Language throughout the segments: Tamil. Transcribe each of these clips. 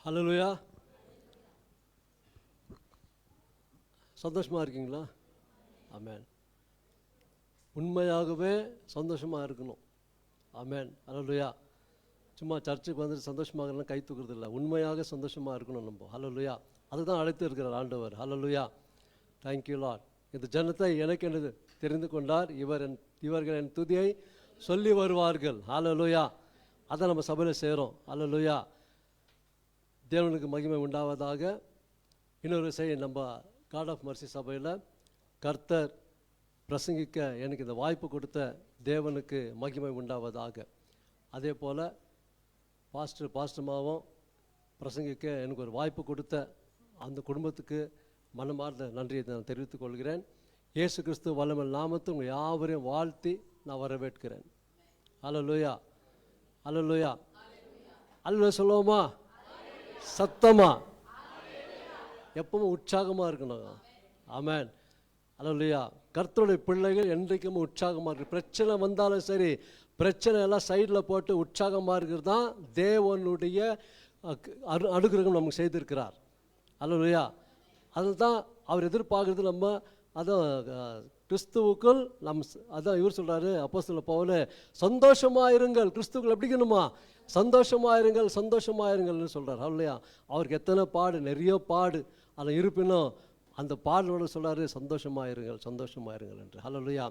ஹல்லேலூயா. சந்தோஷமாக இருக்கீங்களா? ஆமென். உண்மையாகவே சந்தோஷமாக இருக்கணும். ஆமென். ஹல்லேலூயா. சும்மா சர்ச்சுக்கு வந்துட்டு சந்தோஷமாக கை தூக்குறது இல்லை, உண்மையாக சந்தோஷமாக இருக்கணும் நம்ம. ஹல்லேலூயா. அதுதான் அழைத்து இருக்கிறார் ஆண்டவர். ஹல்லேலூயா. Thank you Lord. இந்த ஜனத்தை எனக்கு என்று தெரிந்து கொண்டார், இவர்கள் என் துதியை சொல்லி வருவார்கள். ஹல்லேலூயா. அதை நம்ம சபையில் செய்கிறோம். ஹல்லேலூயா. தேவனுக்கு மகிமை உண்டாவதாக. இன்னொரு நம்ம காட் ஆஃப் மர்சி சபையில் கர்த்தர் பிரசங்கிக்க எனக்கு இந்த வாய்ப்பு கொடுத்த தேவனுக்கு மகிமை உண்டாவதாக. அதே போல் பாஸ்டர்மாவும் பிரசங்கிக்க எனக்கு ஒரு வாய்ப்பு கொடுத்த அந்த குடும்பத்துக்கு மனமார்ந்த நன்றியை நான் தெரிவித்துக் கொள்கிறேன். இயேசு கிறிஸ்து வல்லமையுள்ள நாமத்தை உங்கள் யாவரையும் வாழ்த்தி நான் வரவேற்கிறேன். ஹல்லேலூயா. ஹல்லேலூயா. ஹல்லேலூயா சொல்லுவோமா? சத்தமா எப்பவும் உற்சாகமாக இருக்கணும். ஆமென். ஹல்லேலூயா. கர்த்தருடைய பிள்ளைகள் என்றைக்கும் உற்சாகமாக இருக்கு. பிரச்சனை வந்தாலும் சரி, பிரச்சனை எல்லாம் சைடில் போட்டு உற்சாகமாக இருக்கிறது தான் தேவனுடைய அனுகிரகம் நமக்கு செய்திருக்கிறார். ஹல்லேலூயா. அதுதான் அவர் எதிர்பார்க்குறது. நம்ம அதான் கிறிஸ்துவுக்குள் அதான் இவர் சொல்கிறாரு, அப்போஸ்தலர் பவுல், சந்தோஷமாக இருங்கள். கிறிஸ்துவுக்குள் எப்படி இருக்கணுமா? சந்தோஷமாக இருங்கள், சந்தோஷமாக இருங்கள்னு சொல்கிறார். ஹல்லேலூயா. அவருக்கு எத்தனை பாடு, நிறைய பாடு. அதில் இருப்பினும் அந்த பாடலோடு சொல்கிறாரு, சந்தோஷமாக இருங்கள், சந்தோஷமாக இருங்கள் என்று. ஹல்லேலூயா.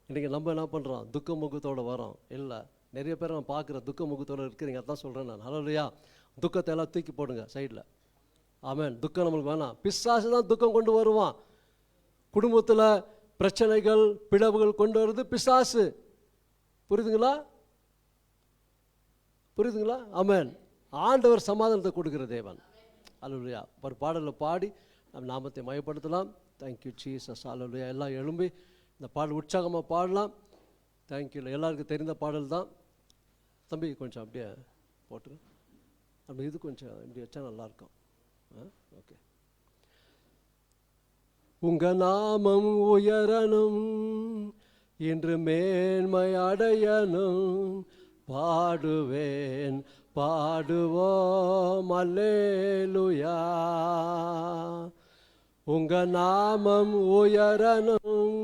இன்றைக்கி நம்ம என்ன பண்ணுறோம்? துக்க முகத்தோடு வரோம். இல்லை, நிறைய பேர் நான் பார்க்குறேன் துக்க முகத்தோடு இருக்கிறீங்க. அதான் சொல்கிறேன் நான். ஹல்லேலூயா. துக்கத்தை எல்லாம் தூக்கி போடுங்க சைடில். ஆமென். துக்கம் நம்மளுக்கு வேணாம். பிசாசு தான் துக்கம் கொண்டு வருவான். குடும்பத்தில் பிரச்சனைகள் பிளவுகள் கொண்டு வருது பிசாசு. புரியுதுங்களா? புரியுதுங்களா? ஆமென். ஆண்டவர் சமாதானத்தை கொடுக்கிற தேவன். ஹல்லேலூயா. ஒரு பாடலில் பாடி நம்ம நாமத்தை மயப்படுத்தலாம். Thank you Jesus. ஹல்லேலூயா. எல்லாம் எழும்பி இந்த பாடல் உற்சாகமாக பாடலாம். தேங்க்யூ. எல்லாருக்கும் தெரிந்த பாடல் தான். தம்பி கொஞ்சம் அப்படியே போட்டுரு. நம்ம இது கொஞ்சம் இப்படி வச்சா நல்லாயிருக்கும். ஓகே. உங்க நாமம் உயரணும், இன்று மேன்மை அடையணும், பாடுவேன் பாடுவோம் அல்லேலூயா. உங்க நாமம் உயரணும்,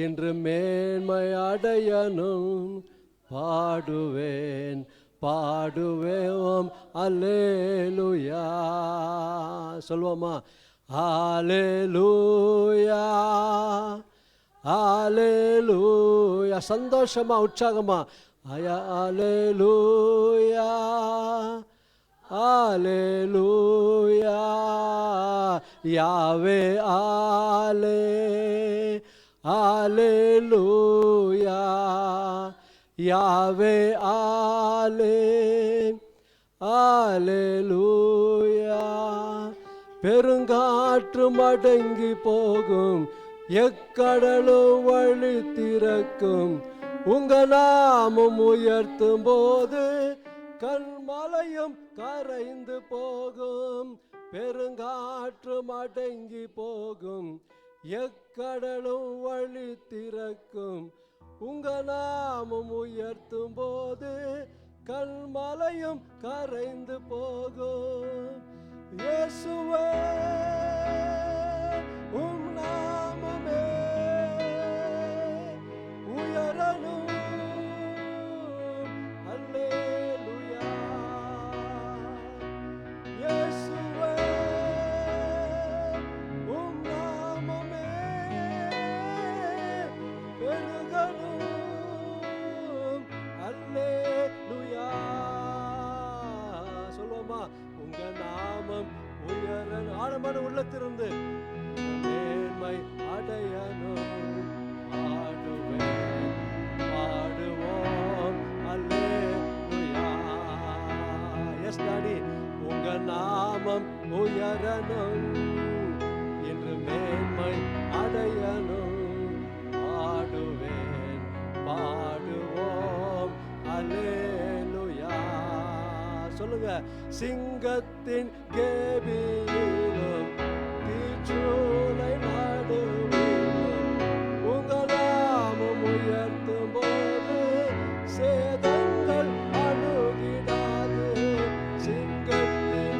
இன்று மேன்மை அடையணும், பாடுவேன் பாடுவேன் அல்லேலூயா. சொல்வோமா? ஹல்லேலூயா. ஹல்லேலூயா. சந்தோஷமா உற்சாகமா ஹல்லேலூயா. ஹல்லேலூயா. யாவே ஆலே. ஹல்லேலூயா. யாவே ஆலே. ஹல்லேலூயா. பெருங்காற்று மடங்கி போகும், எக்கடலும் வழி திறக்கும், உங்க நாமம் உயர்த்தும் போது கண்மலையும் கரைந்து போகும். பெருங்காற்று மடங்கி போகும், எக்கடலும் வழி திறக்கும், உங்க நாமம் உயர்த்தும் போது கண்மலையும் கரைந்து போகும். இயேசுவே உம் நாமமே உயரணும். அல்லேலூயா. இயேசுவே உம் நாமமே பெருகணும். அல்லேலூயா. சொல்லுவோமா? உங்க நாமம் உயரணும். ஆழமான உள்ளத்திலிருந்து மேன்மை அடையணும், பாடுவேன் பாடுவோம் அல்லேலூயா. Yes daddy. உங்க நாமம் உயரணும், என்று மேன்மை அடையணும், பாடுவேன் பாடுவோம் அல்லேலூயா. சொல்லுங்க. சிங்கத்தின் கேபியிலும் தீச்சூளை நடுவிலும் உங்க நாமம் உயர்த்தும் போது சேதங்கள் அணுகிடாது. சிங்கத்தின்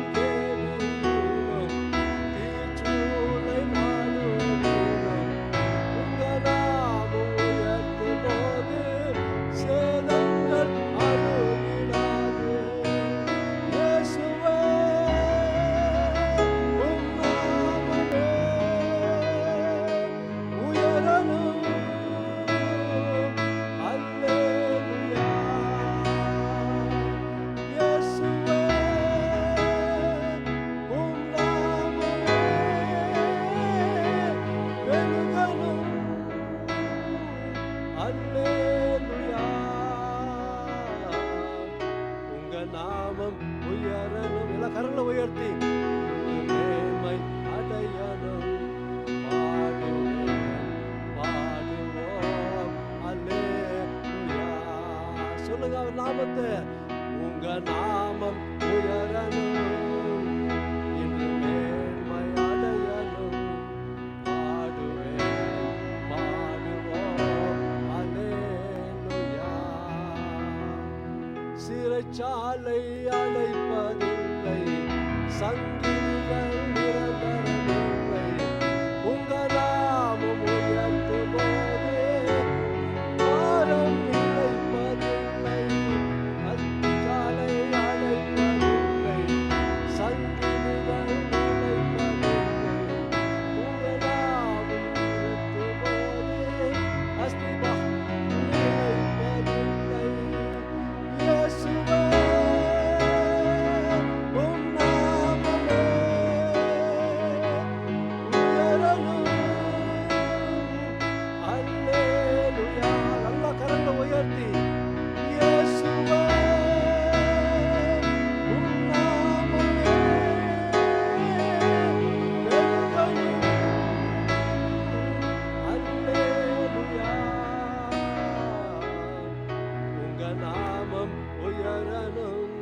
நாமம் உயரணும். எல்லா கரங்களை உயர்த்தி மேன்மை அடையணும். பாடுவோம் அல்லேலூயா. சொல்லுங்க அவர் நாமத்தை. உங்க நாமம் உயரணும், இன்று மேன்மை அடையணும். பாடுவோம் அல்லேலூயா. சிறைச்சாலை அடைப்பதில்லை, சங்கிலிகள் நிரந்தரமில்லை. உங்க நாமம் உயர்த்தும் போது பாரம் நிலைப்பதில்லை. அச்சாலை அடைப்பதில்லை, சங்கிலிகள் நிலைப்பதில்லை. உங்க நாமம் உயர்த்தும் போது அஸ்திபாரம் நிலைப்பதில்லை. இயேசுவே உம் நாமமே உயரணும். அல்லேலூயா. நல்லா கரங்களை உயர்த்தி இயேசுவே உம் நாமமே பெருகணும். அல்லேலூயா. உங்க நாமம் உயரணும்,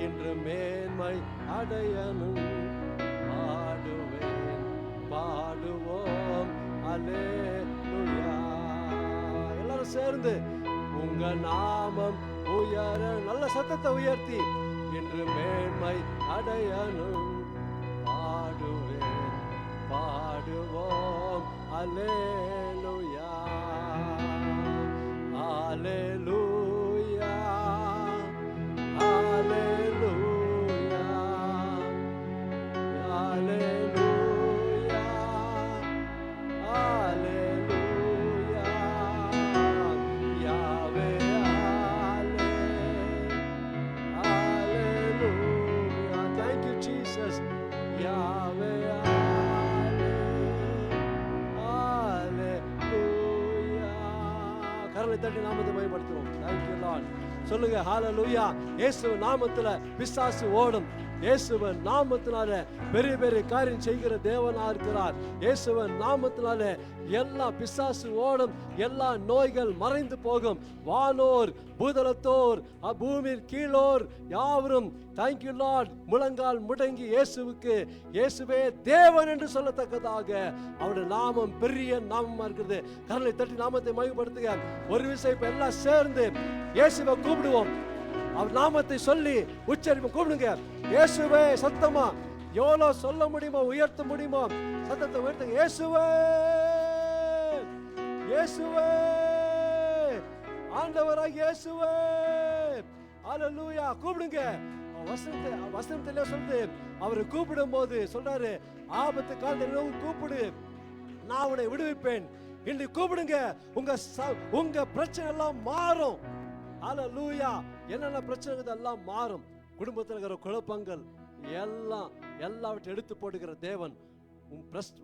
இன்று மேன்மை அடையணும். பாடுவேன் பாடுவோம் அல்லேலூயா. எல்லாரும் சேர்ந்து உங்க நாமம் உயர, நல்ல சத்தத்தை உயர்த்தி இன்று மேன்மை அடையணும். பாடுவேன் பாடுவோம் அல்லேலூயா. Hallelujah, hallelujah, hallelujah, hallelujah. Yahweh, hallelujah. Thank you, Jesus. Yahweh, hallelujah. கரங்களை தட்டி நாமத்தை மகிமைப்படுத்துவோம். Thank you Lord. சொல்லுங்க ஹalleluya. இயேசு நாமத்துல பிசாசு ஓடும். இயேசுவின் நாமத்தினால பெரிய பெரிய காரியம் செய்கிற தேவனா இருக்கிறார். இயேசுவின் நாமத்தினால எல்லா பிசாசு ஓடும், எல்லா நோய்கள் மறைந்து போகும். வானோர் பூதலத்தோர் பூமியில் கீழோர் யாவரும் தேங்க்யூ லார்ட் முழங்கால் முடங்கி இயேசுவுக்கு இயேசுவே தேவன் என்று சொல்லத்தக்கதாக அவருடைய நாமம் பெரிய நாமமா இருக்கிறது. கரங்களை தட்டி நாமத்தை மகிமைப்படுத்துங்க. ஒரு விஷயம் இப்ப எல்லாம் சேர்ந்து இயேசுவை கூப்பிடுவோம். அவர் நாமத்தை சொல்லி உச்சரிப்பு கூப்பிடுங்க. இயேசுவே சத்தமா எவ்வளவு சொல்ல முடியுமோ உயர்த்த முடியுமோ சத்தத்தை உயர்த்துங்க. இயேசுவே இயேசுவே ஆண்டவராகிய இயேசுவே. ஹalleluya. கூப்பிடுங்க. வசனத்திலே சொல்லுது அவரை கூப்பிடும் போது சொல்றாரு, ஆபத்து காலத்தில் கூப்பிடு நான் உன்னை விடுவிப்பேன். இன்னைக்கு கூப்பிடுங்க, உங்க பிரச்சனை எல்லாம் மாறும். ஹalleluya. என்னென்ன பிரச்சனை எல்லாம் மாறும். குடும்பத்தில் இருக்கிற குழப்பங்கள் எல்லாவற்றையும் எடுத்து போடுகிற தேவன்.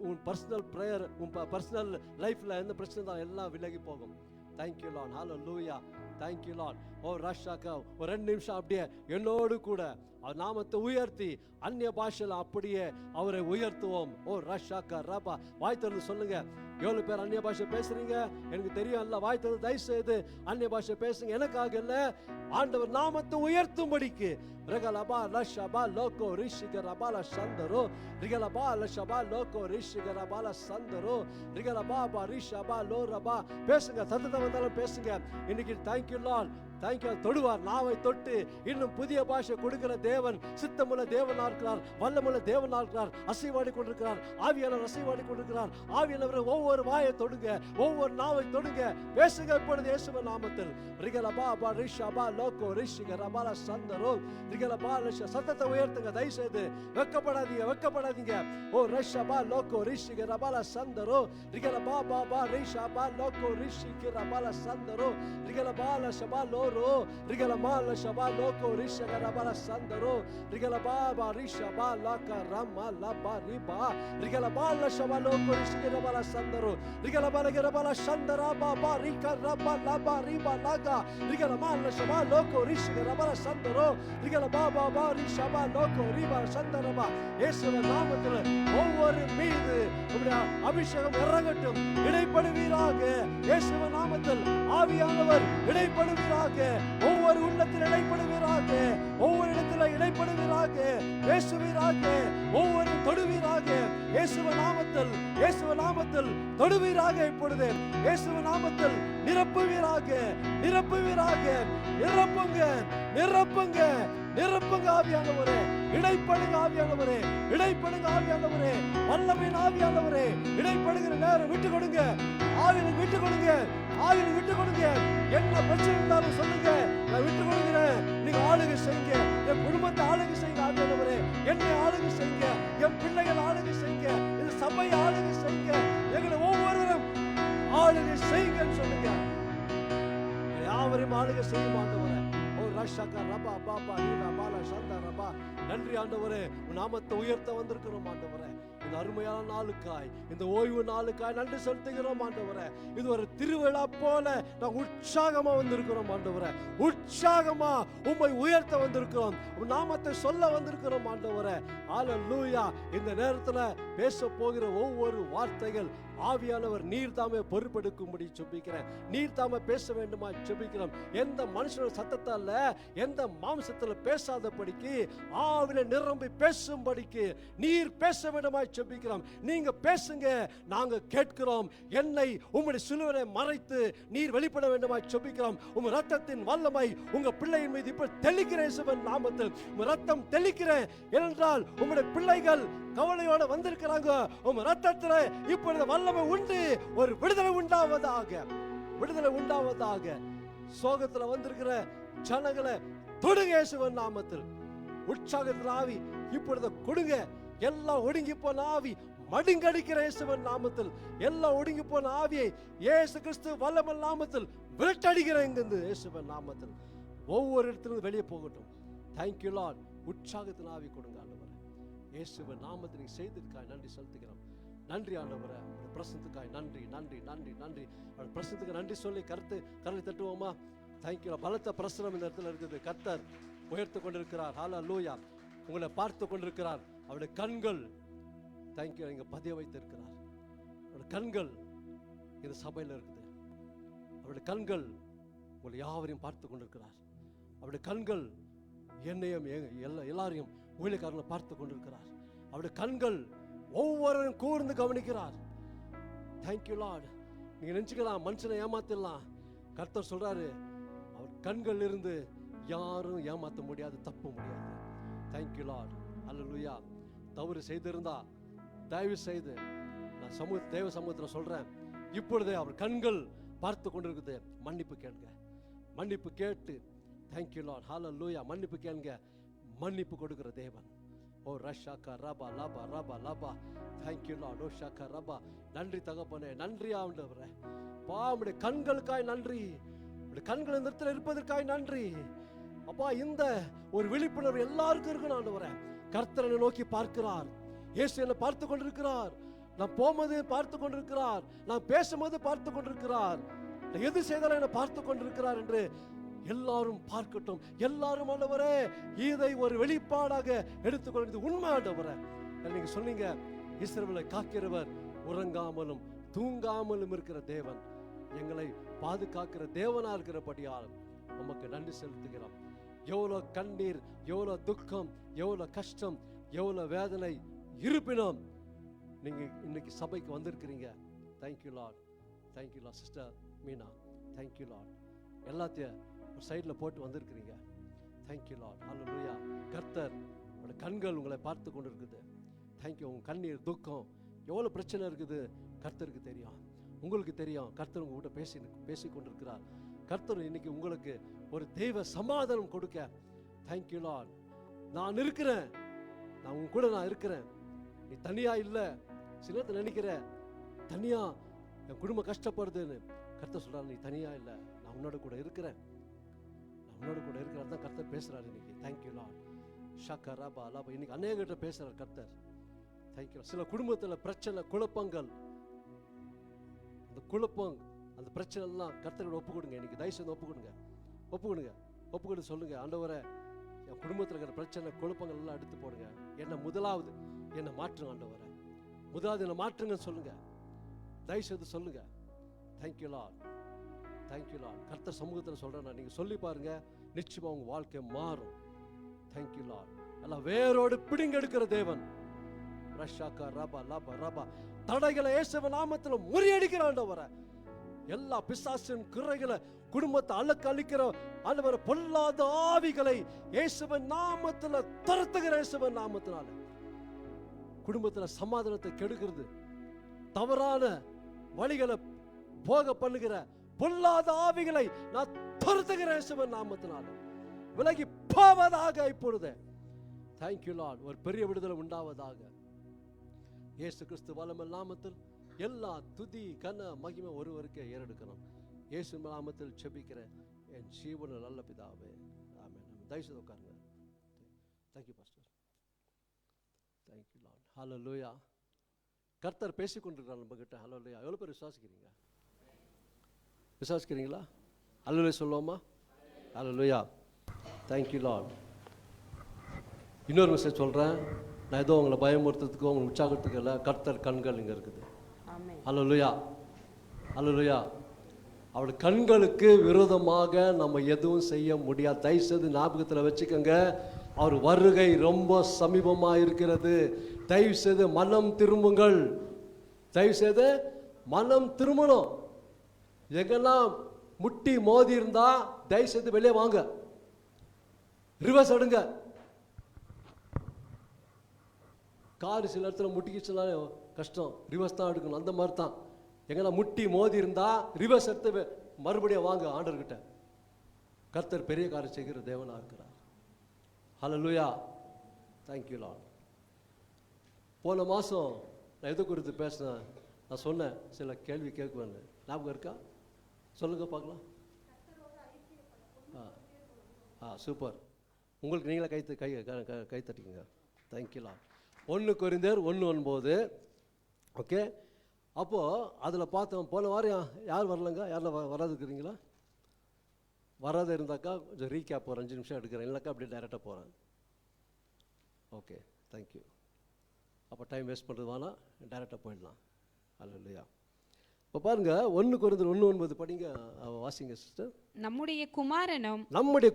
உன் பர்சனல் பிரேயர், உன் பர்சனல் லைஃப்ல எந்த பிரச்சனை தான் எல்லாம் விலகி போகும். Thank you Lord. Hallelujah. Thank you Lord. ஓ ராஷாக்கா ஒரு 2 நிமிஷம் அப்படியே என்னோடு கூட அவர் நாமத்தை உயர்த்தி அந்நிய பாஷையில் அப்படியே அவரை உயர்த்துவோம். ஓ ராஷாக்கா ரபா. வாய் திறந்து சொல்லுங்க. எவ்வளவு பேர் அந்நிய பாஷை பேசுறீங்க எனக்கு தெரியும். இல்ல வாய் திறந்து தயவு செய்து அந்நிய பாஷை பேசுங்க. எனக்காக இல்ல, ஆண்டவர் நாமத்தை உயர்த்தும்படிக்கு. ரெகலபா லஷபா லோகோ ரிஷிகரபால சந்தரோ ரிகலபா லஷபா லோகோ ரிஷிகரபால சந்தரோ ரிகலபா பா ரிஷபா லோரபா. பேசுங்க, சத்தத்தை வந்தாலும் பேசுங்க. இன்னைக்கு தேங்க்யூ லார்ட். தேங்க்யூ. தொடுவார், நாவை தொட்டு இன்னும் புதிய பாஷை கொடுக்கிற தேவன் சித்தமுள்ள தேவனா இருக்கிறார், வல்லமுள்ள தேவனா இருக்கிறார். அசைவாடி கொண்டிருக்கிறார், ஆவியானவர் அசைவாடி கொண்டிருக்கிறார். ஆவியானவர் ஒவ்வொரு வாயை தொடுங்க, ஒவ்வொரு நாவை தொடுங்க. பேசுங்க இப்பொழுது இயேசுவின் நாமத்தில். ரிகலபா பா ரிஷபா லோகோ ரிஷிகரபால சந்தரோ ரிகலபா லஷ. சத்தத்தை உயர்த்துங்க தயவு செய்து. வெட்கப்படாதீங்க, வெட்கப்படாதீங்க. ஓ ரிஷபா லோகோ ரிஷிகரபால சந்தரோ ரிகலபா பா பா ரிஷபா லோகோ ரிஷிகரபால சந்தரோ ரிகலபா லஷபா லோ Sandoro, Rigalamala Shabaloko, Rishagarabala Sandoro, Rigalababa Rishabalaka Rama Laba Riba, Rigalabala Shabaloko, Rishagarabala Sandoro, Rigalabala Garabala Sandara Baba Rika Raba Laba Riba Laga, Rigalamala Shabaloko, Rishagarabala Sandoro, Rigalababa Rishabaloko, Riba Sandaraba, இயேசுவின் நாமத்தில் ஒவ்வொரு மீது அபிஷேகம் இறங்கட்டும், இடைப்படுவீராக. இயேசுவின் நாமத்தில் ஆவியானவர் இடைப்படுவீராக, ஒவ்வொரு உள்ளத்தில் இடைப்படுவீராக, ஒவ்வொரு இடத்துல இடைப்படுவீராக, பேசுவீராக, ஒவ்வொரு தொடுவீராக. இயேசுவின் நாமத்தில், இயேசுவின் நாமத்தில் தொடுவீராக. இப்பொழுது இயேசுவின் நாமத்தில் நிரப்புவீராக, நிரப்புவீராக. நிரப்புங்க, நிரப்புங்க, நிரப்புங்க ஆவியானவரே, இடைப்படுங்க ஆவியானவரே, இடைப்படுங்க ஆவியானவரே, வல்லமையின் ஆவியானவரே, இடைப்படுகிற நேரம் விட்டு கொடுங்க, ஆவியனுக்கு விட்டு கொடுங்க, ஆவியனுக்கு விட்டு கொடுங்க. என்ன பிரச்சனை இருந்தாலும் சொல்லுங்க, நான் விட்டு கொடுக்கிறேன், நீங்க ஆளுகை செய்யுங்க, என் குடும்பத்தை ஆளுகை செய்யுங்க ஆவியானவரே, என்னை ஆளுகை செய்யுங்க, என் பிள்ளைகள் ஆளுகை செய்யுங்க, இந்த சபையை ஆளுகை செய்யுங்க, எங்களை ஒவ்வொருவரும் ஆளுகை செய்யுங்கன்னு சொல்லுங்க. யாவரையும் ஆளுகை செய்யும் ஆண்டவரே. நன்றி ஆண்டவரே, நாமத்தை உயர்த்த வந்திருக்கிறோம் ஆண்டவரே. இந்த அருமையான நாளுக்காய், இந்த ஓய்வு நாளுக்காய் நன்றி செலுத்துகிறோம் ஆண்டவரே. இது ஒரு திருவிழா போல நான் உற்சாகமா வந்திருக்கிறோம் ஆண்டவரே, உற்சாகமா உம்மை உயர்த்த வந்திருக்கிறோம், நாமத்தை சொல்ல வந்திருக்கிறோம் ஆண்டவரே. ஹல்லேலூயா. இந்த நேரத்துல பேச போகிற ஒவ்வொரு வார்த்தைகள் ஆவியானவர் நீர் தாமே பொறுப்பெடுக்கும்படி ஜெபிக்கிறேன், நீர் தாமே பேச வேண்டுமா ஜெபிக்கிறோம். எந்த மனுஷனோட சத்தத்தால, எந்த மாம்சத்துல பேசாதபடிக்கு ஆவியில நிரம்பி பேசும்படிக்கு நீர் பேச வேண்டுமா ஜெபிக்கிறோம். நீங்க பேசுங்க, நாங்க கேட்கிறோம். என்னை உம்முடைய சிலுவையிலே மறைத்து நீர் வெளிப்பட வேண்டுமா ஜெபிக்கிறோம். உம் இரத்தத்தின் வல்லமை உங்க பிள்ளையின் மீது இப்ப தெளிக்கிறேன் இயேசுவின் நாமத்தில். உம் இரத்தம் தெளிக்கிறேன் என்றால் உம்முடைய பிள்ளைகள் கவலையோட வந்திருக்கிறாங்க. உம் இரத்தத்துல இப்பொழுது வல்லமை உண்டு, ஒரு விடுதலை உண்டாவதாக, விடுதலை உண்டாவதாக. சோகத்துல வந்திருக்கிற ஜனங்களை தொடுங்க இயேசுவின் நாமத்தில். உற்சாகத்தின் ஆவி இப்பொழுது கொடுங்க. எல்லாம் ஒடுங்கி போன ஆவி மடுங்கடிக்கிற இயேசுவின் நாமத்தில், எல்லாம் ஒடுங்கி போன ஆவியை இயேசு கிறிஸ்து வல்லமையின் நாமத்தில் விரட்டடிக்கிற இங்கிருந்து இயேசுவின் நாமத்தில் ஒவ்வொரு இடத்திலிருந்து வெளியே போகட்டும். Thank you Lord. உற்சாகத்தின் ஆவி கொடுங்க ஆண்டவரே. இயேசுவின் நாமத்தில் நீங்க செய்ததுக்காய் நன்றி செலுத்துகிறோம். நன்றி ஆண்டவரே, பிரசனத்துக்காய் நன்றி, நன்றி, நன்றி, நன்றி. பிரசனத்துக்கு நன்றி சொல்லி கரலை தட்டுவோமா? தேங்க்யூ. பலத்த பிரசனம் இந்த இடத்துல இருக்குது. கர்த்தர் உயர்த்து கொண்டிருக்கிறார். ஹல்லேலூயா. உங்களை பார்த்து கொண்டிருக்கிறார். அவருடைய கண்கள் தேங்க்யூ இங்க பதிய வைத்திருக்கிறார். அவருடைய கண்கள் இந்த சபையில் இருக்குது. அவருடைய கண்கள் உங்களை யாவரையும் பார்த்து கொண்டிருக்கிறார். அவருடைய கண்கள் என்னையும் எல்லாரையும் ஊழியக்காரங்களை பார்த்து கொண்டிருக்கிறார். அவருடைய கண்கள் ஒவ்வொருவரும் கூர்ந்து கவனிக்கிறார். Thank you Lord. நீங்க நினைச்சுக்கலாம் மனுஷனை ஏமாத்திடலாம். கர்த்தர் சொல்றாரு, அவர் கண்கள் இருந்து யாரும் ஏமாத்த முடியாது, தப்ப முடியாது. Thank you Lord. ஹல்லேலூயா. தவறு செய்திருந்தா தயவு செய்து நான் தேவ சமூகத்தில் சொல்றேன், இப்பொழுதே அவர் கண்கள் பார்த்து கொண்டிருக்குது. மன்னிப்பு கேளுங்க, மன்னிப்பு கேட்டு தேங்க்யூ லார்ட். ஹல்லேலூயா. மன்னிப்பு கேளுங்க. மன்னிப்பு கொடுக்கிற தேவன். ஓ ரஷாக்கா ரபா லபா ரபா லபா. Thank you Lord. ஓ ஷாக்கா ரபா. நன்றி தகப்பனே, நன்றி ஆண்டவரே. உம்முடைய கண்களுக்காய் நன்றி, உம்முடைய கண்கள் இந்த இடத்துல இருப்பதற்காய் நன்றி அப்பா. இந்த ஒரு விழிப்புணர்வு எல்லாருக்கும் இருக்கணும் ஆண்டவரே. கர்த்தரை நோக்கி பார்க்கிறார். இயேசு என்னை பார்த்து கொண்டிருக்கிறார். நான் போகும்போது பார்த்து கொண்டிருக்கிறார். நான் பேசும்போது பார்த்து கொண்டிருக்கிறார். எது செய்தாலும் என்னை பார்த்து கொண்டிருக்கிறார் என்று எல்லாரும் பார்க்கட்டும். எல்லாரும் ஆண்டவரே இதை ஒரு வெளிப்பாடாக எடுத்துக்கொள்வது உண்மை ஆண்டவரே. நீங்க சொன்னீங்க, இஸ்ரவேலை காக்கிறவர் உறங்காமலும் தூங்காமலும் இருக்கிற தேவன், எங்களை பாதுகாக்கிற தேவனா இருக்கிறபடியால் நமக்கு நன்றி செலுத்துகிறோம். எவ்வளவு கண்ணீர், எவ்வளவு துக்கம், எவ்வளவு கஷ்டம், எவ்வளவு வேதனை இருப்பினும் நீங்க இன்னைக்கு சபைக்கு வந்திருக்கிறீங்க. Thank you Lord. Thank you Lord. Sister Meena, thank you Lord. எல்லாத்தையும் ஒரு சைடில் போட்டு வந்திருக்கிறீங்க. Thank you Lord. ஹல்லேலூயா. கர்த்தர் உங்களோட கண்கள் உங்களை பார்த்து கொண்டு இருக்குது. தேங்க்யூ. உங்க கண்ணீர், துக்கம், எவ்வளோ பிரச்சனை இருக்குது கர்த்தருக்கு தெரியும், உங்களுக்கு தெரியும். கர்த்தர் உங்ககிட்ட பேசி கொண்டிருக்கிறார். கர்த்தர் இன்னைக்கு உங்களுக்கு ஒரு தெய்வ சமாதானம் கொடுக்க. Thank you Lord. நான் இருக்கிறேன், நான் உங்க கூட நான் இருக்கிறேன், நீ தனியா இல்லை. சில நேரத்தில் நினைக்கிற தனியா என் குடும்பம் கஷ்டப்படுதுன்னு. கர்த்தர் சொல்றாரு, நீ தனியா இல்லை, நான் உன்னோட கூட இருக்கிறேன். உன்னோட கூட இருக்கிறார் தான் கர்த்தர் பேசுகிறார் இன்னைக்கு. Thank you Lord. ஷக்கா ரபா லாபா. இன்னைக்கு அநேகிட்ட பேசுகிறார் கர்த்தர். தேங்க்யூ. சில குடும்பத்தில் பிரச்சனை, குழப்பங்கள், அந்த குழப்பம், அந்த பிரச்சனை எல்லாம் கர்த்தரோட ஒப்பு கொடுங்க. இன்னைக்கு தயவுசெய்து ஒப்பு கொடுங்க சொல்லுங்க, ஆண்டவரே என் குடும்பத்தில் இருக்கிற பிரச்சனை, குழப்பங்கள் எல்லாம் எடுத்து போடுங்க. என்ன முதலாவது என்னை மாற்றுங்க ஆண்டவரே, முதலாவது என்னை மாற்றுங்கன்னு சொல்லுங்க. தயவுசெய்து சொல்லுங்க. Thank you Lord. கர்த்தர் சமூகத்தில் சொல்றேன், நீங்க சொல்லி பாருங்க, நிச்சயமா உங்க வாழ்க்கை மாறும். Thank you Lord. எல்லாம் வேரோடு பிடுங்கெடுக்கிற தேவன். ரஷாக்கா ரபா லபா ரபா. தடைகளை இயேசுவின் நாமத்தில் முறியடிக்கிற ஆண்டவரே, எல்லா பிசாசின் குறைகளை, குடும்பத்தை அழிக்கிற ஆண்டவரே, பொல்லாத ஆவிகளை இயேசுவின் நாமத்தில் துரத்துகிற இயேசுவின் நாமத்தினால, குடும்பத்தில் சமாதானத்தை கெடுக்கிறது, தவறான வழிகளை போக பண்ணுகிற பொல்லாத ஆவிகளை நான் துரத்துகிற இயேசுவின் நாமத்தினால விலகி போவதாக இப்பொழுது. Thank you Lord. ஒரு பெரிய விடுதலை உண்டாவதாக. இயேசு கிறிஸ்து வல்லமையுள்ள நாமத்தில் எல்லா துதி கன மகிமை ஒருவருக்கே ஏறெடுக்கணும். இயேசு நாமத்தில் செபிக்கிறேன் என் ஜீவன நல்ல பிதாவே, ஆமென். தயவுசெய்து உட்காருங்க. Thank you pastor. Thank you Lord. ஹல்லேலூயா. கர்த்தர் பேசிக் கொண்டிருக்கிறார் நம்ம கிட்ட. ஹல்லேலூயா. எவ்வளோ பேர் விசுவாசிக்கிறீங்களா? ஹல்லேலூயா சொல்லுவோமா? ஹல்லேலூயா. Thank you Lord. இன்னொரு மெசேஜ் சொல்கிறேன். நான் ஏதோ உங்களை பயமுறுத்துறதுக்கோ உங்களை உற்சாகத்துக்கு இல்லை. கர்த்தர் கண்கள் இங்கே இருக்குது. ஹல்லேலூயா. அவருடைய கண்களுக்கு விரோதமாக நம்ம எதுவும் செய்ய முடியாது. தயவுசெய்து ஞாபகத்தில் வச்சுக்கோங்க, அவர் வருகை ரொம்ப சமீபமாக இருக்கிறது. தயவுசெய்து மனம் திரும்புங்கள். தயவுசெய்து மனம் திரும்பணும். எங்கெல்லாம் முட்டி மோதி இருந்தா தயவுசெய்து வெளியே வாங்க, ரிவர்ஸ் எடுங்க. காரு சில இடத்துல முட்டிக்கிச்சுன்னா கஷ்டம், ரிவர்ஸ் தான் எடுக்கணும். அந்த மாதிரி தான் எங்கன்னா முட்டி மோதி இருந்தா ரிவர்ஸ் எடுத்து மறுபடியும் வாங்க ஆண்டவர்கிட்ட. கர்த்தர் பெரிய காரியம் செய்கிற தேவனா இருக்கிறார். ஹல்லேலூயா. Thank you Lord. போன மாதம் நான் எது குறித்து பேசினேன்? நான் சொன்னேன் சில கேள்வி கேட்குவேன்னு. ஞாபகம் இருக்கா? சொல்லுங்க பார்க்கலாம். சூப்பர். உங்களுக்கு நீங்களே கை தட்டிக்கங்க. Thank you Lord. 1 கொரிந்தியர் 1:9. ஓகே. அப்போது அதில் பார்த்தோம். போன வாரம் யார் வரலங்க? யாரில் வராது இருக்கிறீங்களா? வராது இருந்தாக்கா கொஞ்சம் ரீகேப் ஒரு 5 நிமிஷம் எடுக்கிறேன், இல்லைக்கா அப்படியே டைரெக்டாக போகிறேன். Okay, thank you. அப்போ டைம் வேஸ்ட் பண்ணுறது வேணாம், டைரெக்டாக போயிடலாம். அல்லேலூயா. இப்போ பாருங்க, 1 கொரிந்தியர் 1:9 படிங்க, வாசிங்க சிஸ்டர். நம்முடைய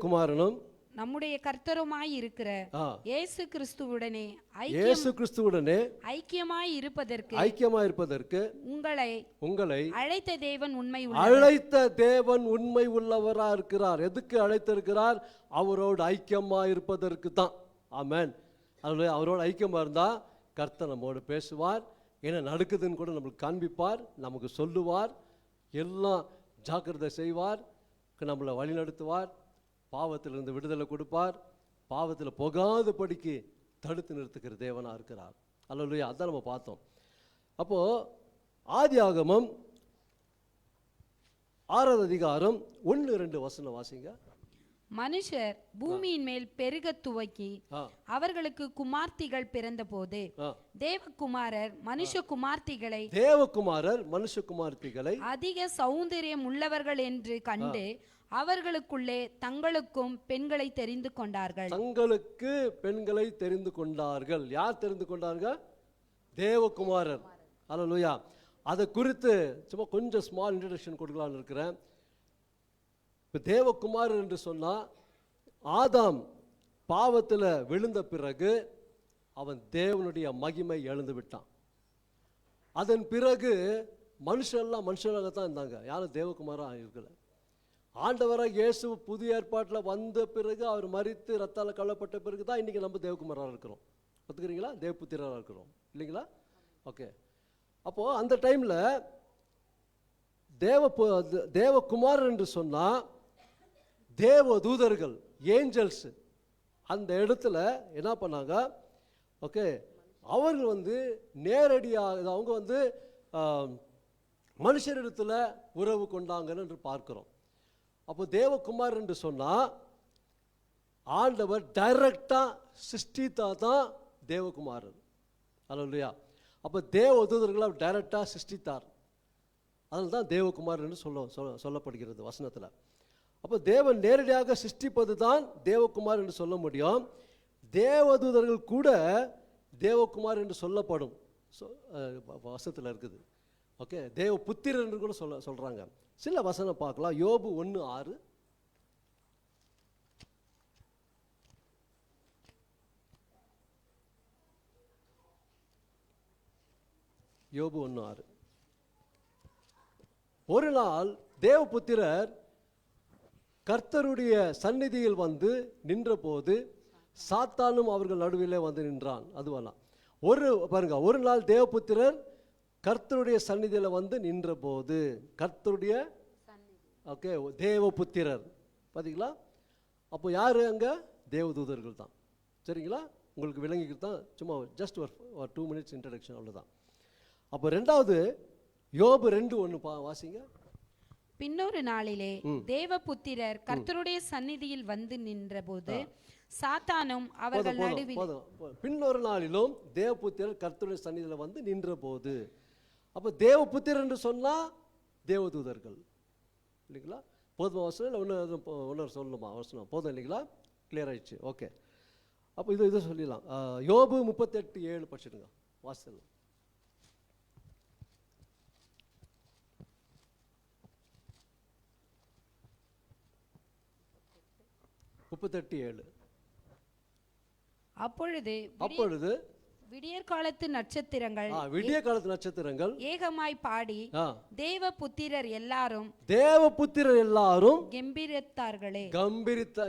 குமாரனும் நம்முடைய கர்த்தருமாய் இருக்கிற இயேசு கிறிஸ்துவுடனே ஐக்கியமாய் இருப்பதற்கு உங்களை அழைத்த தேவன் உண்மை உள்ளவரா இருக்கிறார். எதுக்கு அழைத்திருக்கிறார்? அவரோடு ஐக்கியமாய் இருப்பதற்கு தான். ஆமென். அவரோட ஐக்கியமா இருந்தா கர்த்தர் நம்மோடு பேசுவார். என்ன நடக்குதுன்னு கூட நம்மளுக்கு காண்பிப்பார், நமக்கு சொல்லுவார், எல்லாம் ஜாக்கிரதை செய்வார், நம்மளை வழி நடத்துவார், பாவத்திலிருந்து விடுதலை கொடுப்பார், பாவத்தில் போகாதபடிக்கு தடுத்து நிறுத்துகிற தேவனாக இருக்கிறார். அல்லேலூயா. அதான் நம்ம பார்த்தோம். அப்போது ஆதியாகமம் 6வது அதிகாரம் 1-2 வசனம் வாசிங்க. மனுஷர் பூமியின் மேல் பெருக துவக்கி அவர்களுக்கு குமார்த்திகள் பிறந்தபோது தேவகுமாரர் மனுஷகுமார்த்திகளை அதிக சௌந்தரியம் உள்ளவர்கள் என்று கண்டு அவர்களுக்குள்ளே தங்களுக்கும் பெண்களை தெரிந்து கொண்டார்கள். யார் தெரிந்து கொண்டார்கள்? தேவகுமாரர். அல்லேலூயா. அதை குறித்து சும்மா கொஞ்சம் ஸ்மால் இன்ட்ரடக்ஷன் கொடுக்கலான்னு இருக்கிறேன். இப்போ தேவகுமாரர் என்று சொன்னால், ஆதாம் பாவத்தில் விழுந்த பிறகு அவன் தேவனுடைய மகிமை இழந்து விட்டான். அதன் பிறகு மனுஷனாகத்தான் இருந்தாங்க, யாரும் தேவகுமாராக இருக்கல. ஆண்டவராக இயேசு புதிய ஏற்பாட்டில் வந்த பிறகு, அவர் மரித்து ரத்தால் கள்ளப்பட்ட பிறகு தான் இன்றைக்கி நம்ம தேவகுமாராக இருக்கிறோம். ஒத்துக்கிறீங்களா? தேவபுத்திரராக இருக்கிறோம் இல்லைங்களா? ஓகே. அப்போது அந்த டைமில் தேவகுமாரர் என்று சொன்னால் தேவ தூதர்கள், ஏஞ்சல்ஸ் அந்த இடத்துல என்ன பண்ணாங்க? ஓகே, அவர்கள் நேரடியாக அவங்க மனுஷரிடத்தில் உறவு கொண்டாங்கன்னு பார்க்கிறோம். அப்போ தேவகுமார் என்று சொன்னால் ஆண்டவர் டைரக்டாக சிருஷ்டித்தா தான் தேவகுமாரன். அல்லேலூயா. அப்போ தேவதூதர்களை டைரக்டாக சிருஷ்டித்தார். அதனால தான் தேவகுமாரன் என்று சொல்லப்படுகிறது வசனத்தில். அப்போ தேவன் நேரடியாக சிருஷ்டிப்பது தான் தேவகுமார் என்று சொல்ல முடியும். தேவதூதர்கள் கூட தேவகுமார் என்று சொல்லப்படும் வசனத்தில் இருக்குது. ஓகே, தேவ புத்திரர் என்று கூட சொல்கிறாங்க. சில வசனம் பார்க்கலாம். யோபு 1:6. யோபு 1:6. ஒரு நாள் தேவபுத்திரர் கர்த்தருடைய சந்நிதியில் வந்து நின்றபோது சாத்தானும் அவர்கள் நடுவிலே வந்து நின்றான். அதுவெல்லாம் பாருங்க, ஒரு நாள் தேவபுத்திரர் கர்த்தருடைய சந்நிதியில் வந்து நின்றபோது, கர்த்தருடைய ஓகே தேவபுத்திரர் பார்த்தீங்களா? அப்போ யார் அங்கே? தேவதூதர்கள் தான். சரிங்களா? உங்களுக்கு விளங்கிக்கிட்டு தான், சும்மா ஜஸ்ட் ஒரு 2 மினிட்ஸ் இன்ட்ரடக்ஷன், அவ்வளோதான். அப்போ ரெண்டாவது யோபு 2:1 வாசிங்க. பின்னொரு நாளிலே தேவபுத்திரர் கர்த்தருடைய சந்நிதியில் வந்து நின்றபோது சாத்தானும் அவர்கள் நடுவில். பின்னொரு நாளிலும் தேவபுத்திரர் கர்த்தருடைய சந்நிதியில் வந்து நின்றபோது. அப்போ தேவபுத்திரர் என்று சொன்னா தேவதூதர்கள் இல்லைங்களா? போதுமா வசனம் இல்லை ஒன்று சொல்லணுமா? அவசரம் போதும் இல்லைங்களா? கிளியர் ஆயிடுச்சு. ஓகே, அப்போ இது சொல்லிடலாம். யோபு 38:7 படிச்சிடுங்க, வாசிடலாம். 38:7. அப்பொழுது விடியற் காலத்து நட்சத்திரங்கள் ஏகமாய் பாடி தேவபுத்திரர் எல்லாரும்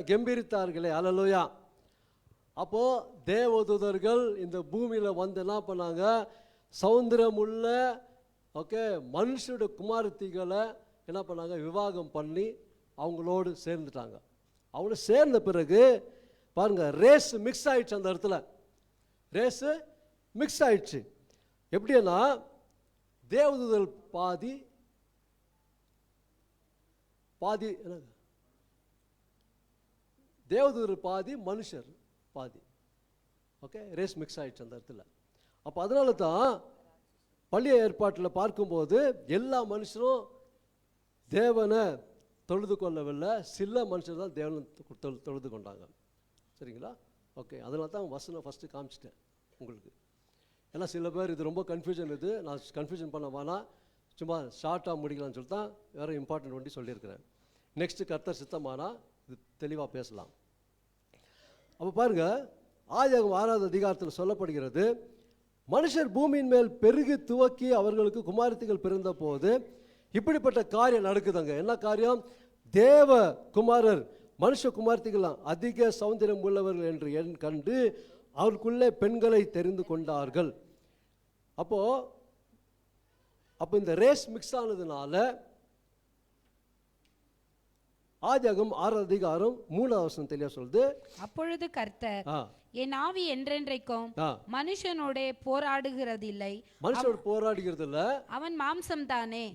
கம்பீரித்தார்களே. அல்லேலூயா. அப்போ தேவதூதர்கள் இந்த பூமியில வந்து என்ன பண்ணாங்க? சௌந்தரம் உள்ள ஓகே மனுஷனுடைய குமாரத்திகளை என்ன பண்ணாங்க? விவாகம் பண்ணி அவங்களோடு சேர்ந்துட்டாங்க. அவங்கள சேர்ந்த பிறகு பாருங்க, ரேஸ் மிக்ஸ் ஆயிடுச்சு. அந்த இடத்துல ரேஸ் மிக்ஸ் ஆயிடுச்சு. எப்படின்னா தேவதூதர்கள் பாதி தேவதூதர் பாதி, மனுஷர் பாதி. ஓகே, ரேஸ் மிக்ஸ் ஆயிடுச்சு அந்த இடத்துல. அப்போ அதனால தான் பள்ளிய ஏற்பாட்டில் பார்க்கும்போது எல்லா மனுஷரும் தேவனை தொழுது கொள்ளவில்லை, சில மனுஷர் தான் தேவனை தொழுது கொண்டாங்க. சரிங்களா? ஓகே, அதனால தான் வசனம் ஃபஸ்ட்டு காமிச்சிட்டேன் உங்களுக்கு. ஏன்னா சில பேர் இது ரொம்ப கன்ஃபியூஷன், இது நான் கன்ஃபியூஷன் பண்ண வேணாம், சும்மா ஷார்ட்டாக முடிக்கலாம்னு சொல்லிட்டு தான் வேறு இம்பார்ட்டன்ட் ஒண்டி சொல்லியிருக்கிறேன். நெக்ஸ்ட்டு கர்த்தர் சித்தமானா இது தெளிவாக பேசலாம். அப்போ பாருங்கள், ஆதியாகமம் 6வது அதிகாரத்தில் சொல்லப்படுகிறது, மனுஷர் பூமியின் மேல் பெருகி துவக்கி அவர்களுக்கு குமாரத்திகள் பிறந்த போது இப்படிப்பட்ட காரியம் நடக்குதுங்க. என்ன காரியம்? தேவ குமாரர் மனுஷ குமார்த்திகள் அதிக சௌந்தரியம் உள்ளவர்கள் என்று கண்டு அவருக்குள்ளே பெண்களை தெரிந்து கொண்டார்கள். அப்போ இந்த ரேஸ் மிக்ஸ் ஆனதுனால ஆதியாகமம் 6வது அதிகாரம் 3வது வசனம் தெளிவா சொல்லுது, அப்பொழுது கர்த்தர் என் ஆவி என்றென்றைக்கும் மனுஷனோட போராடுகிறதில்லை, அவன் மாம்சம் தானே,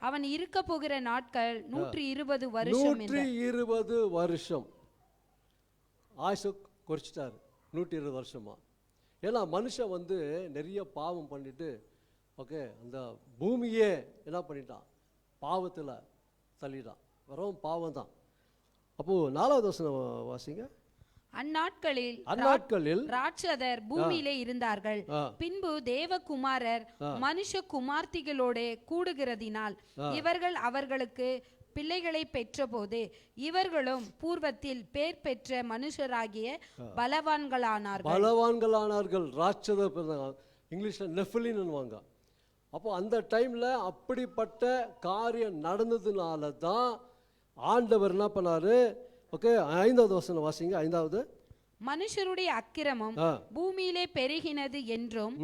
அவன் இருக்க போகிற நாட்கள் 120 வருஷம். 120 வருஷம் ஆயுசு குறைச்சிட்டாரு, 120 வருஷமா. ஏன்னா மனுஷன் வந்து நிறைய பாவம் பண்ணிட்டு ஓகே அந்த பூமியே என்ன பண்ணிட்டான்? பாவத்தில் தள்ளிட்டான். வெறும் பாவம் தான். அப்போ 4வது வசனம் வாசிங்க. அந்நாட்களில் ராட்சதர் பூமியிலே இருந்தார்கள். பின்பு தேவகுமாரர் மனுஷ குமார்த்திகளோட கூடுகிறதினால் இவர்கள் அவர்களுக்கு பிள்ளைகளை பெற்றபோது இவர்களும் பூர்வத்தில் பேர் பெற்ற மனுஷராகிய பலவான்களானார்கள். ராட்சதர் இங்கிலீஷ்ல நெஃபிலின்னுவாங்க. அப்போ அந்த டைம்ல அப்படிப்பட்ட காரியம் நடந்ததுனால தான் ஆண்டவர் என்ன பண்ணாரு? ஓகே, 5வது வசனம் வாசிங்க. 5வது, மனுஷருடைய அக்கிரமம் பூமியிலே பெருகினது என்றும்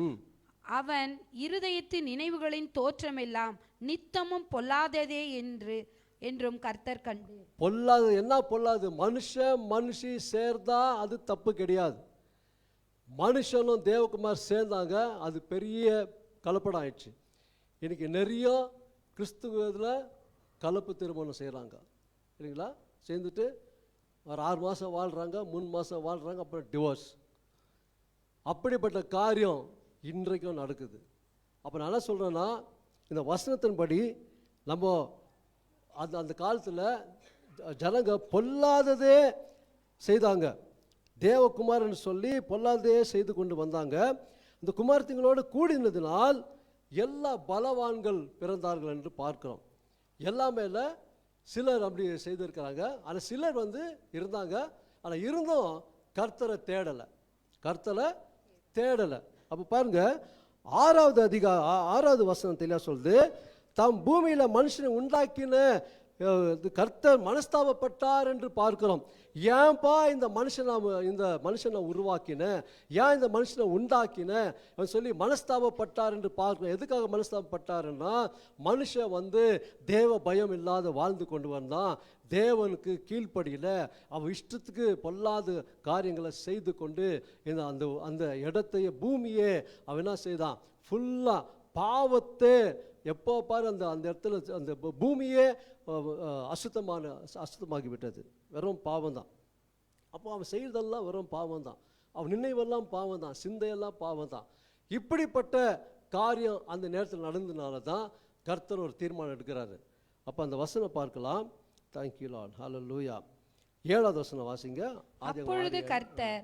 அவன் இருதயத்து நினைவுகளின் தோற்றமெல்லாம் நித்தமும் பொல்லாததே என்றும் கர்த்தர் கண்டு. பொல்லாது என்ன பொல்லாது? மனுஷி சேர்ந்தா அது தப்பு கிடையாது. மனுஷனும் தேவகுமார் சேர்ந்தாங்க, அது பெரிய கலப்படம் ஆயிடுச்சு. இன்னைக்கு நிறைய கிறிஸ்துவத்தில் கலப்பு திருமணம் செய்கிறாங்க இல்லைங்களா? சேர்ந்துட்டு ஒரு 6 மாதம் வாழ்கிறாங்க, 3 மாதம் வாழ்கிறாங்க, அப்புறம் டிவோர்ஸ். அப்படிப்பட்ட காரியம் இன்றைக்கும் நடக்குது. அப்போ நான் என்ன சொல்கிறேன்னா, இந்த வசனத்தின்படி நம்ம அந்த அந்த காலத்தில் ஜனங்க பொல்லாததே செய்தாங்க. தேவகுமாரன் சொல்லி பொல்லாததே செய்து கொண்டு வந்தாங்க. இந்த குமாரத்திங்களோடு கூடினதினால் எல்லா பலவான்கள் பிறந்தார்கள் என்று பார்க்கிறோம். எல்லாமே இல்லை, சிலர் அப்படி செய்திருக்கிறாங்க. ஆனால் சிலர் இருந்தாங்க. ஆனால் இருந்தும் கர்த்தரை தேடலை. அப்போ பாருங்க, 6வது வசனம் தெளிவாக சொல்லுது, தாம் பூமியில் மனுஷனை உண்டாக்கின கர்த்தர் மனஸ்தாபப்பட்டார் என்று பார்க்கிறோம். ஏன்பா இந்த மனுஷனை உருவாக்கின, ஏன் இந்த மனுஷனை உண்டாக்கின சொல்லி மனஸ்தாபப்பட்டார் என்று பார்க்கிறோம். எதுக்காக மனஸ்தாபப்பட்டாருன்னா, மனுஷன் தேவ பயம் இல்லாத வாழ்ந்து கொண்டு வந்தான். தேவனுக்கு கீழ்ப்படியில அவன் இஷ்டத்துக்கு பொல்லாத காரியங்களை செய்து கொண்டு அந்த அந்த இடத்தையே பூமியே அவன் என்ன செய்தான், ஃபுல்லாக பாவத்தை எப்போ பாரு அந்த அந்த இடத்துல அந்த பூமியே அசுத்தமாகி விட்டது. வெறும் பாவம் தான். அப்போ அவன் செய்கிறதெல்லாம் வெறும் பாவம் தான். அவன் நினைவெல்லாம் பாவம் தான், சிந்தையெல்லாம் பாவம் தான். இப்படிப்பட்ட காரியம் அந்த நேரத்தில் நடந்ததுனால தான் கர்த்தர் ஒரு தீர்மானம் எடுக்கிறாரு. அப்போ அந்த வசனம் பார்க்கலாம். தேங்க்யூ லார்ட், ஹல்லேலூயா. 7வது வசனம் வாசிங்க. அப்பொழுது கர்த்தர்,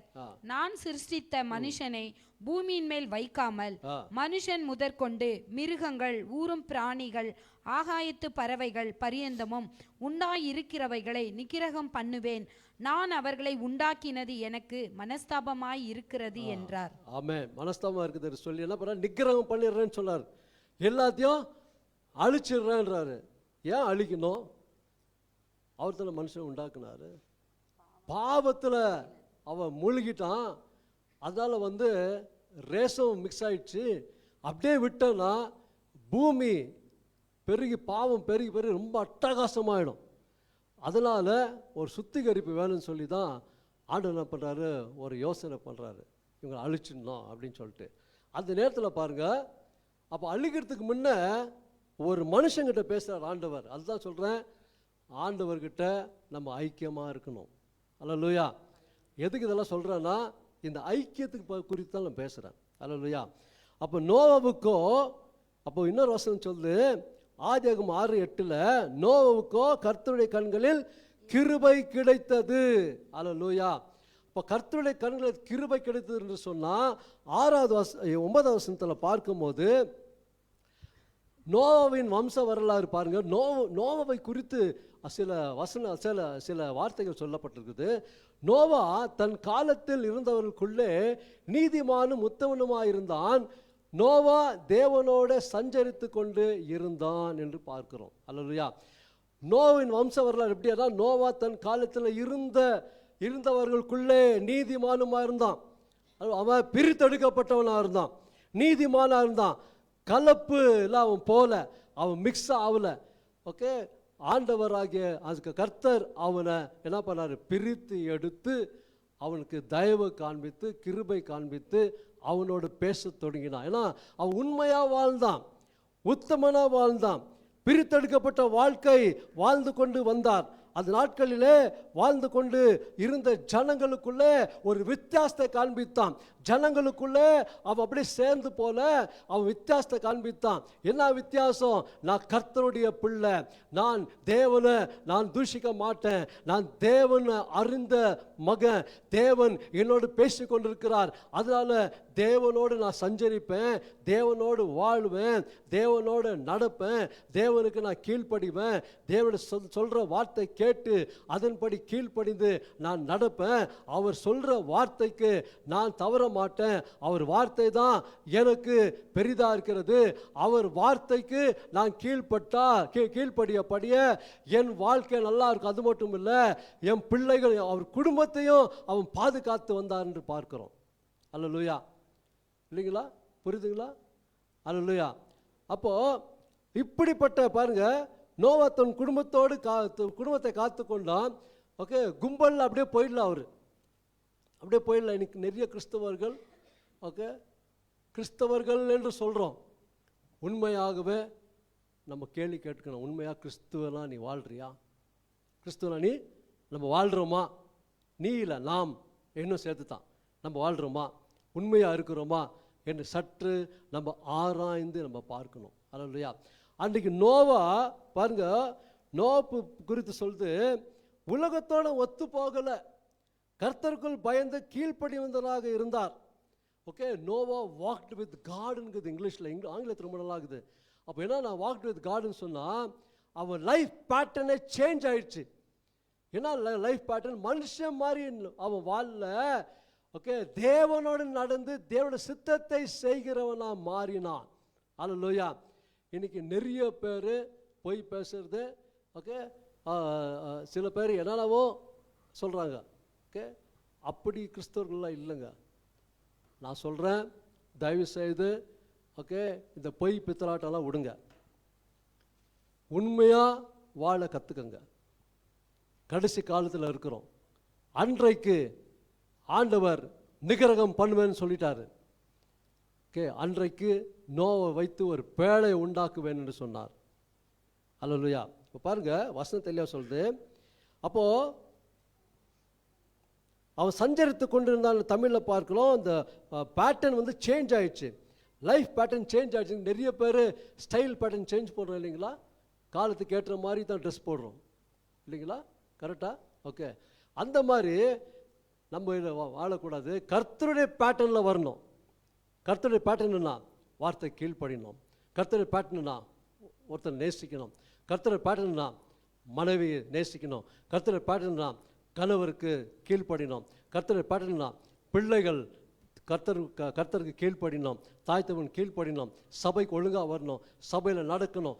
நான் சிருஷ்டித்த மனுஷனை பூமியின் மேல் வைக்காமல் மனுஷன் முதற்கொண்டு மிருகங்கள், ஊரும் பிராணிகள், ஆகாயத்து பறவைகள் பரியந்தமும் உண்டாயிருக்கிறவைகளை நிக்கிரகம் பண்ணுவேன். நான் அவர்களை உண்டாக்கினது எனக்கு மனஸ்தாபமாய் இருக்கிறது என்றார். ஆமென். மனஸ்தாபமா இருக்குது சொல்லி என்ன பண்ண, நிக்கிரகம் பண்ணிடுறேன்னு சொன்னார். எல்லாத்தையும் அழிச்சிடுறேன்றாரு. ஏன் அழிக்கணும்? அவர் தானே மனுஷன் உண்டாக்குனாரு. பாவத்தில் அவன் மூழ்கிட்டான். அதனால் ரேசம் மிக்ஸ் ஆயிடுச்சு. அப்படியே விட்டோன்னா பூமி பாவம் பெருகி ரொம்ப அட்டகாசமாயிடும். அதனால் ஒரு சுத்திகரிப்பு வேணும்னு சொல்லி தான் ஆண்டவர் என்ன பண்ணுறாரு, ஒரு யோசனை பண்ணுறாரு, இவங்களை அழிச்சிடணும் அப்படின்னு சொல்லிட்டு. அந்த நேரத்தில் பாருங்கள், அப்போ அழிக்கிறதுக்கு முன்னே ஒரு மனுஷங்கிட்ட பேசுகிறார் ஆண்டவர். அதுதான் சொல்கிறேன், ஆண்டவர்கிட்ட நம்ம ஐக்கியமாக இருக்கணும். அல்லேலூயா. எதுக்கு இதெல்லாம் சொல்கிறேன்னா, இந்த ஐக்கியத்துக்கு குறித்து தான் நான் பேசுகிறேன். அல்லேலூயா. அப்போ நோவாவுக்கோ, அப்போ இன்னொரு வசனம் சொல்லுது, ஆதியாகமம் 6:8, நோவாவுக்கோ கர்த்தருடைய கண்களில் கிருபை கிடைத்தது. அல்லேலூயா. இப்போ கர்த்தருடைய கண்களில் கிருபை கிடைத்தது என்று சொன்னால் 9வது வசனத்தில் பார்க்கும்போது நோவாவின் வம்ச வரலாறு பாருங்க. நோவாவை குறித்து சில வார்த்தைகள் சொல்லப்பட்டிருக்குது. நோவா தன் காலத்தில் இருந்தவர்களுக்குள்ளே நீதிமானும் உத்தமனுமாயிருந்தான். நோவா தேவனோட சஞ்சரித்து கொண்டு இருந்தான் என்று பார்க்கிறோம். அல்லேலூயா. நோவின் வம்ச வரலாறு எப்படியா, நோவா தன் காலத்தில் இருந்தவர்களுக்குள்ளே நீதிமானுமா இருந்தான். அவன் பிரித்தெடுக்கப்பட்டவனாக இருந்தான், நீதிமானாக இருந்தான். கலப்பு இல்லை, அவன் போல, அவன் மிக்ஸ் ஆகலை. ஓகே. ஆண்டவராகிய அதுக்கு கர்த்தர் அவனை என்ன பண்ணார், பிரித்து எடுத்து அவனுக்கு தயவு காண்பித்து கிருபை காண்பித்து அவனோடு பேச தொடங்கினான். ஏன்னா அவன் உண்மையாக வாழ்ந்தான், உத்தமனாக வாழ்ந்தான், பிரித்தெடுக்கப்பட்ட வாழ்க்கை வாழ்ந்து கொண்டு வந்தார். அந்த நாட்களிலே வாழ்ந்து கொண்டு இருந்த ஜனங்களுக்குள்ளே ஒரு வித்தியாசத்தை காண்பித்தான். ஜனங்களுக்குள்ளே அவன் அப்படியே சேர்ந்து போல அவன் வித்தியாசத்தை காண்பித்தான். என்ன வித்தியாசம்? நான் கர்த்தருடைய பிள்ளை, நான் தேவனை தூஷிக்க மாட்டேன், நான் தேவனை அறிந்த மகன், தேவன் என்னோடு பேசி கொண்டிருக்கிறார், அதனால தேவனோடு நான் சஞ்சரிப்பேன், தேவனோடு வாழ்வேன், தேவனோடு நடப்பேன், தேவனுக்கு நான் கீழ்ப்படிவேன், தேவனுடைய சொல்ற வார்த்தை கேட்டு அதன்படி கீழ்ப்படிந்து நான் நடப்பேன், அவர் சொல்ற வார்த்தைக்கு நான் தவற மாட்டேன், அவர் வார்த்தை தான் எனக்கு பெரிதா இருக்கிறது, அவர் வார்த்தைக்கு நான் கீழ்ப்படியபடிய என் வாழ்க்கை நல்லா இருக்கும். அது மட்டும் இல்லை, என் பிள்ளைகள் அவர் குடும்பத்தையும் அவன் பாதுகாத்து வந்தார் என்று பார்க்கிறோம். அல்லேலூயா. இல்லைங்களா? புரியுதுங்களா? அல்லேலூயா. அப்போ இப்படிப்பட்ட பாருங்க, நோவா தன் குடும்பத்தை காத்து கொண்டான். ஓகே. கும்பல் அப்படியே போயிடலாம், அவர் அப்படியே போயிடலாம். இன்னைக்கு நிறைய கிறிஸ்தவர்கள், ஓகே, கிறிஸ்தவர்கள் என்று சொல்கிறோம். உண்மையாகவே நம்ம கேள்வி கேட்டுக்கணும், உண்மையாக கிறிஸ்துவனா நீ வாழ்றியா? கிறிஸ்துவனா நம்ம வாழ்கிறோமா? நீ இல்லை, நாம் இன்னும் சேர்த்து தான் நம்ம வாழ்கிறோமா, உண்மையாக இருக்கிறோமா என்று சற்று நம்ம ஆராய்ந்து நம்ம பார்க்கணும். அல்லேலூயா. அன்றைக்கு நோவா பாருங்க, நோப்பு குறித்து சொல்லுது, உலகத்தோட ஒத்து போகலை, கர்த்தருக்குள் பயந்து கீழ்ப்படிவந்தவராக இருந்தார். ஓகே, நோவா வாக்ட் வித் காடுங்கிறது இங்கிலீஷில், ஆங்கிலத்தில் ரொம்ப நல்லா இருக்குது. அப்போ என்ன, நான் வாக்ட் வித் காடுன்னு சொன்னால் அவன் லைஃப் பேட்டர்னே சேஞ்ச் ஆயிடுச்சு. ஏன்னா லைஃப் பேட்டர்ன் மனுஷன் மாதிரி அவன் வாழல. ஓகே, தேவனோடு நடந்து தேவனோட சித்தத்தை செய்கிறவனா மாறினான். அல்லேலூயா. இன்னைக்கு நிறைய பேர் பொய் பேசுறது. ஓகே, சில பேர் என்னென்னவோ சொல்கிறாங்க. ஓகே, அப்படி கிறிஸ்தவர்கள்லாம் இல்லைங்க. நான் சொல்கிறேன், தயவு செய்து ஓகே இந்த பொய் பித்தலாட்டெல்லாம் விடுங்க, உண்மையாக வாழ கற்றுக்கங்க. கடைசி காலத்தில் இருக்கிறோம். அன்றைக்கு ஆண்டவர் நிகரகம் பண்ணுவேன்னு சொல்லிட்டாரு. ஓகே, அன்றைக்கு நோவை வைத்து ஒரு பேழை உண்டாக்குவேன் என்று சொன்னார். அல்லேலூயா. இப்போ பாருங்க, வசனம் தெளிவாக சொல்லுது. அப்போது அவன் சஞ்சரித்து கொண்டிருந்தான். தமிழில் பார்க்கலாம், அந்த பேட்டர்ன் வந்து சேஞ்ச் ஆயிடுச்சு. லைஃப் பேட்டர்ன் சேஞ்ச் ஆயிடுச்சு. நிறைய பேர் ஸ்டைல் பேட்டர்ன் சேஞ்ச் பண்ணுறோம் இல்லைங்களா, காலத்துக்கு ஏற்ற மாதிரி தான் ட்ரெஸ் போடுறோம் இல்லைங்களா, கரெக்டாக? ஓகே, அந்த மாதிரி நம்ம இதை வாழக்கூடாது. கர்த்தருடைய பேட்டர்னில் வரணும். கர்த்தருடைய பேட்டர்னா வார்த்தை கீழ்ப்படினோம். கர்த்தருடைய பேட்டர்னா ஒருத்தர் நேசிக்கணும். கர்த்தருடைய பேட்டர்னா மனைவியை நேசிக்கணும். கர்த்தருடைய பேட்டர்னா கணவருக்கு கீழ்ப்படினோம். கர்த்தருடைய பேட்டர்னா பிள்ளைகள் கர்த்தருக்கு கீழ்ப்படினோம். தாய்த்தவன் கீழ்ப்படினோம். சபைக்கு ஒழுங்காக வரணும். சபையில் நடக்கணும்.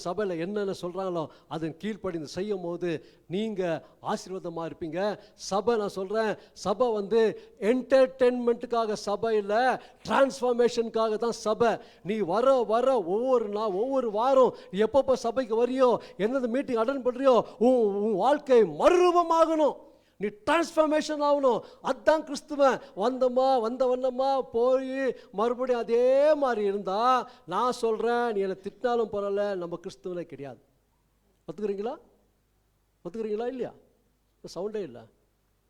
சபையில் என்னென்ன சொல்கிறாங்களோ அதன் கீழ்ப்படிந்து செய்யும் போது நீங்கள் ஆசீர்வாதமாக இருப்பீங்க. சபை, நான் சொல்கிறேன், சபை வந்து என்டர்டெயின்மெண்ட்டுக்காக சபை இல்லை, டிரான்ஸ்ஃபார்மேஷனுக்காக தான் சபை. நீ வர ஒவ்வொரு வாரம் நீ எப்பப்போ சபைக்கு வரியோ, எந்தெந்த மீட்டிங் அட்டன் பண்ணுறியோ, உன் வாழ்க்கை மறுரூபமாகணும். நீ டிரான்ஸ்ஃபார்மேஷன் ஆகணும். அதுதான் கிறிஸ்துவன். வந்த வண்ணமா போய் மறுபடியும் அதே மாதிரி இருந்தா, நான் சொல்கிறேன், நீ என்னை திட்டினாலும் பரவாயில்ல, நம்ம கிறிஸ்துவனே கிடையாது. ஒத்துக்கிறீங்களா இல்லையா? சவுண்டே இல்லை.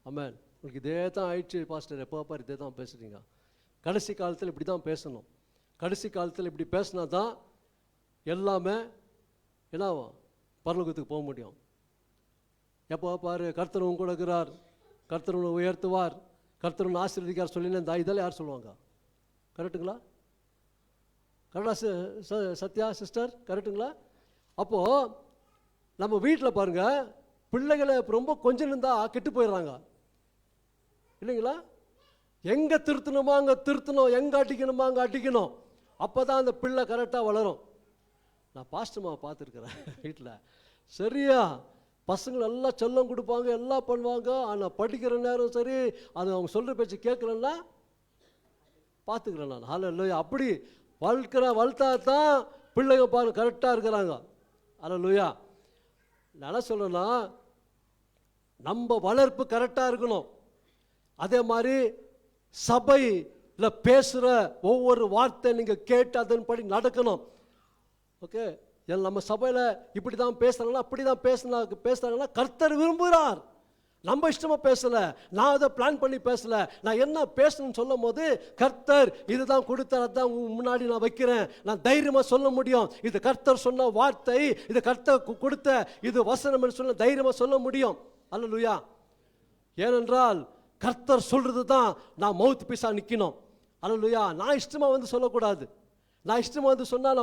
ஆமென். உங்களுக்கு இதே தான் ஆயிடுச்சு பாஸ்டர், எப்போ பாரு இதே தான் பேசுகிறீங்க. கடைசி காலத்தில் இப்படி தான் பேசணும். கடைசி காலத்தில் இப்படி பேசினா தான் எல்லாமே என்னாகும், பரலோகத்துக்கு போக முடியும். எப்போ பாரு கர்த்தர் உன் கூட இருக்கிறார், கர்த்தர் உன்னை உயர்த்துவார், கர்த்தர் உன்னை ஆசீர்வதிக்கார் சொல்லினா இதெல்லாம் யார் சொல்லுவாங்க? கரெக்டுங்களா? கரெக்டா சத்யா சிஸ்டர், கரெக்டுங்களா? அப்போது நம்ம வீட்டில் பாருங்கள், பிள்ளைகளை ரொம்ப கொஞ்சம் இருந்தால் கெட்டு போயிடுறாங்க இல்லைங்களா? எங்கே திருத்தணுமா அங்கே திருத்தணும், எங்கே அடிக்கணுமா அங்கே அடிக்கணும். அப்போ தான் அந்த பிள்ளை கரெக்டாக வளரும். நான் பாஸ்டர்மாவை பார்த்துருக்குறேன் வீட்டில். சரியா பசங்களை எல்லாம் செல்லம் கொடுப்பாங்க, எல்லாம் பண்ணுவாங்க. ஆனால் படிக்கிற நேரம் சரி, அது அவங்க சொல்கிற பேச்சு கேட்கலன்னா பார்த்துக்கிறேன் நான். ஹல்லேலூயா. அப்படி வளர்த்தா தான் பிள்ளைங்க பாருங்க கரெக்டாக இருக்கிறாங்க. ஹல்லேலூயா. நான் என்ன சொல்கிறேன்னா, நம்ம வளர்ப்பு கரெக்டாக இருக்கணும். அதே மாதிரி சபையில் பேசுகிற ஒவ்வொரு வார்த்தை நீங்கள் கேட்டு அதன்படி நடக்கணும். ஓகே, நம்ம சபையில் இப்படி தான் பேசுகிறாங்களா, அப்படி தான் பேசுகிறாங்கன்னா கர்த்தர் விரும்புகிறார். நம்ம இஷ்டமாக பேசலை, நான் அதை பிளான் பண்ணி பேசலை. நான் என்ன பேசணும்னு சொல்லும் போது கர்த்தர் இதுதான் கொடுத்தார், அதுதான் முன்னாடி நான் வைக்கிறேன். நான் தைரியமாக சொல்ல முடியும், இது கர்த்தர் சொன்ன வார்த்தை, இது கர்த்தர் கொடுத்த இது வசனம் சொல்ல தைரியமாக சொல்ல முடியும். அல்லேலூயா. ஏனென்றால் கர்த்தர் சொல்கிறது தான் நான் மவுத் பீஸாக நிற்கணும். அல்லேலூயா. நான் இஷ்டமாக வந்து சொல்லக்கூடாது. நான் இஷ்டமாக வந்து சொன்னால்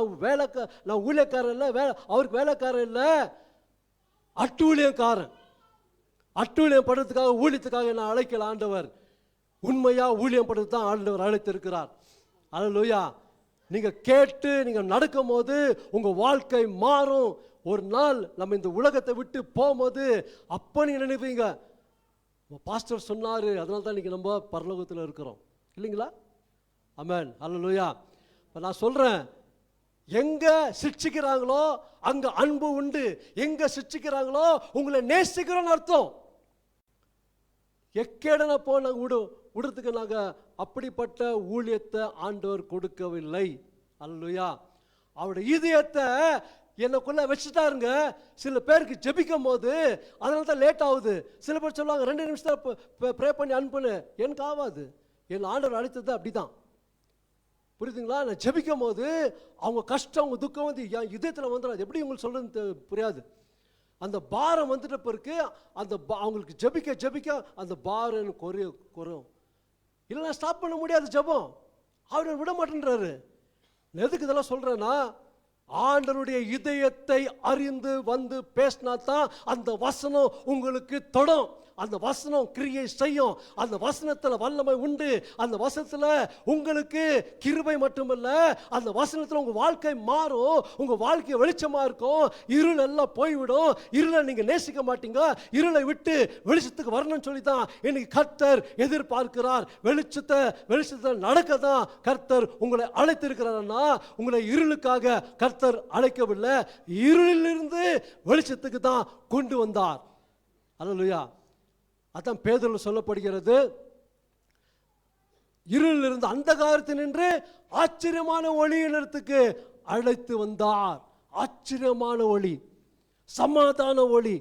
நான் ஊழியக்காரன் இல்லை, அவருக்கு வேலைக்காரன் இல்லை, அட்டூழியக்காரன். அட்டூழியம் படுறதுக்காக ஊழியத்துக்காக நான் அழைக்கல ஆண்டவர். உண்மையாக ஊழியம் படுறது தான் ஆண்டவர் அழைத்திருக்கிறார். அல்லேலூயா. நீங்கள் கேட்டு நீங்கள் நடக்கும் போது உங்கள் வாழ்க்கை மாறும். ஒரு நாள் நம்ம இந்த உலகத்தை விட்டு போகும்போது அப்போ நீங்கள் நினைப்பீங்க, பாஸ்டர் சொன்னார், அதனால தான் இன்றைக்கி நம்ம பரலோகத்தில் இருக்கிறோம் இல்லைங்களா? ஆமென். அல்லேலூயா. இப்போ நான் சொல்கிறேன், எங்கே சிக்ஷிக்கிறாங்களோ அங்கே அன்பு உண்டு. எங்கே சிக்ஷிக்கிறாங்களோ உங்களை நேசிக்கிறோன்னு அர்த்தம். எக்கேடனை போ நாங்கள் விடுறதுக்கு நாங்கள் அப்படிப்பட்ட ஊழியத்தை ஆண்டவர் கொடுக்கவில்லை. அல்லேலூயா. அவருடைய இதயத்தை என்னக்குள்ள வச்சுட்டாருங்க. சில பேருக்கு ஜெபிக்கும் போது அதனால தான் லேட் ஆகுது. சில பேர் சொல்லுவாங்க 2 நிமிஷத்தில் ப்ரே பண்ணி அனுப்புன்னு. எனக்கு ஆகாது. என் ஆண்டவர் அழைத்தது அப்படிதான். புரியுதுங்களா? நான் ஜெபிக்கும் போது அவங்க கஷ்டம், அவங்க துக்கம் வந்து என் இதயத்தில் வந்துடும். எப்படி உங்களுக்கு சொல்றது புரியாது. அந்த பாரம் வந்துட்ட பிறகு அந்த அவங்களுக்கு ஜெபிக்க ஜெபிக்க அந்த பாரம் குறையும். இல்லைன்னா ஸ்டாப் பண்ண முடியாது ஜெபம். அவர் விட மாட்டேன்றாரு. எதுக்கு இதெல்லாம் சொல்றேன்னா, ஆண்டவருடைய இதயத்தை அறிந்து வந்து பேசினா தான் அந்த வசனம் உங்களுக்கு தொடும். அந்த வசனம் கிரியை செய்யும். அந்த வசனத்தில் வல்லமை உண்டு. அந்த வசனத்தில் உங்களுக்கு கிருபை மட்டுமல்ல, அந்த வசனத்தில் உங்க வாழ்க்கை மாறும். உங்க வாழ்க்கை வெளிச்சமா இருக்கும். இருள் எல்லாம் போய்விடும். இருளை நீங்க நேசிக்க மாட்டீங்க. இருளை விட்டு வெளிச்சத்துக்கு வரணும்னு சொல்லி தான் இன்னைக்கு கர்த்தர் எதிர்பார்க்கிறார். வெளிச்சத்தை நடக்க தான் கர்த்தர் உங்களை அழைத்திருக்கிறார்னா, உங்களை இருளுக்காக கர்த்தர் அழைக்கவில்லை. இருளிலிருந்து வெளிச்சத்துக்கு தான் கொண்டு வந்தார். அல்லேலூயா. அதான் பேதுருவில் சொல்லப்படுகிறது, இருளில் இருந்து அந்தகாரத்தில் நின்று ஆச்சரியமான ஒளியினத்துக்கு அழைத்து வந்தார். ஆச்சரியமான ஒளி, சமாதான ஒளி,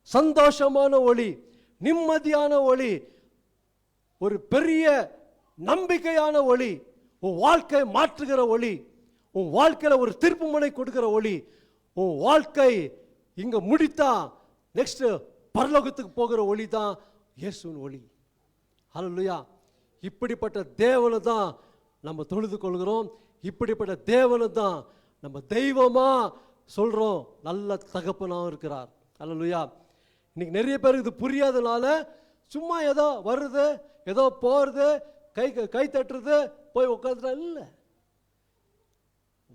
சந்தோஷமான ஒளி, நிம்மதியான ஒளி, ஒரு பெரிய நம்பிக்கையான ஒளி, உன் வாழ்க்கை மாற்றுகிற ஒளி, உன் வாழ்க்கையில் ஒரு திருப்பு முனை கொடுக்கிற ஒளி. உன் வாழ்க்கை இங்க முடித்தா நெக்ஸ்ட் பரலோகத்துக்கு போகிற ஒளி தான் இயேசுவின் ஒளி. ஹல்லேலூயா. இப்படிப்பட்ட தேவனை தான் நம்ம தொழுது கொள்கிறோம். இப்படிப்பட்ட தேவனை தான் நம்ம தெய்வமா சொல்றோம். நல்ல தகப்பனாகவும் இருக்கிறார். ஹல்லேலூயா. இன்னைக்கு நிறைய பேருக்கு இது புரியாதனால சும்மா ஏதோ வருது, ஏதோ போறது, கை தட்டுறது, போய் உட்காந்துட்டா. இல்லை,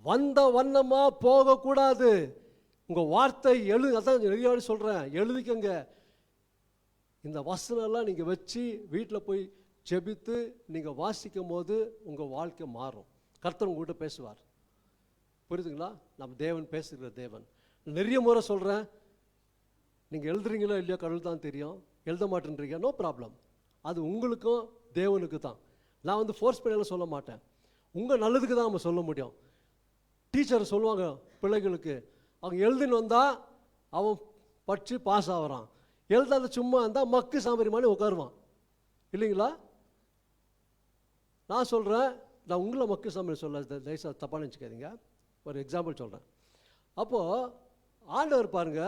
வந்த வண்ணமா போகக்கூடாது. உங்க வார்த்தை அதான் நிறைய சொல்றேன், எழுதிக்கங்க. இந்த வசனம்லாம் நீங்க வச்சு வீட்டில் போய் ஜெபித்து நீங்க வாசிக்கும் போது உங்க வாழ்க்கை மாறும். கர்த்தர் உங்ககிட்ட பேசுவார். புரியுதுங்களா? நம்ம தேவன் பேசுகிற தேவன். நிறைய முறை சொல்றேன், நீங்க எழுதுறீங்களோ இல்லையோ கடவுள் தான் தெரியும். எழுத மாட்டேன்றீங்க, நோ ப்ராப்ளம். அது உங்களுக்கும் தேவனுக்கு தான். நான் வந்து ஃபோர்ஸ் பண்ணி சொல்ல மாட்டேன். உங்க நல்லதுக்கு தான் நம்ம சொல்ல முடியும். டீச்சர் சொல்லுவாங்க பிள்ளைகளுக்கு, அவங்க எழுதின்னு வந்தால் அவன் படித்து பாஸ் ஆகிறான், எழுதாத சும்மா இருந்தால் மக்கு சாம்பரி மாதிரி உட்காருவான். இல்லைங்களா? நான் சொல்கிறேன், நான் உங்களை மக்கு சாம்பரி சொல்ல தயவுசா தப்பாக நினச்சிக்காதீங்க. ஒரு எக்ஸாம்பிள் சொல்கிறேன். அப்போது ஆண்டவர் பாருங்க,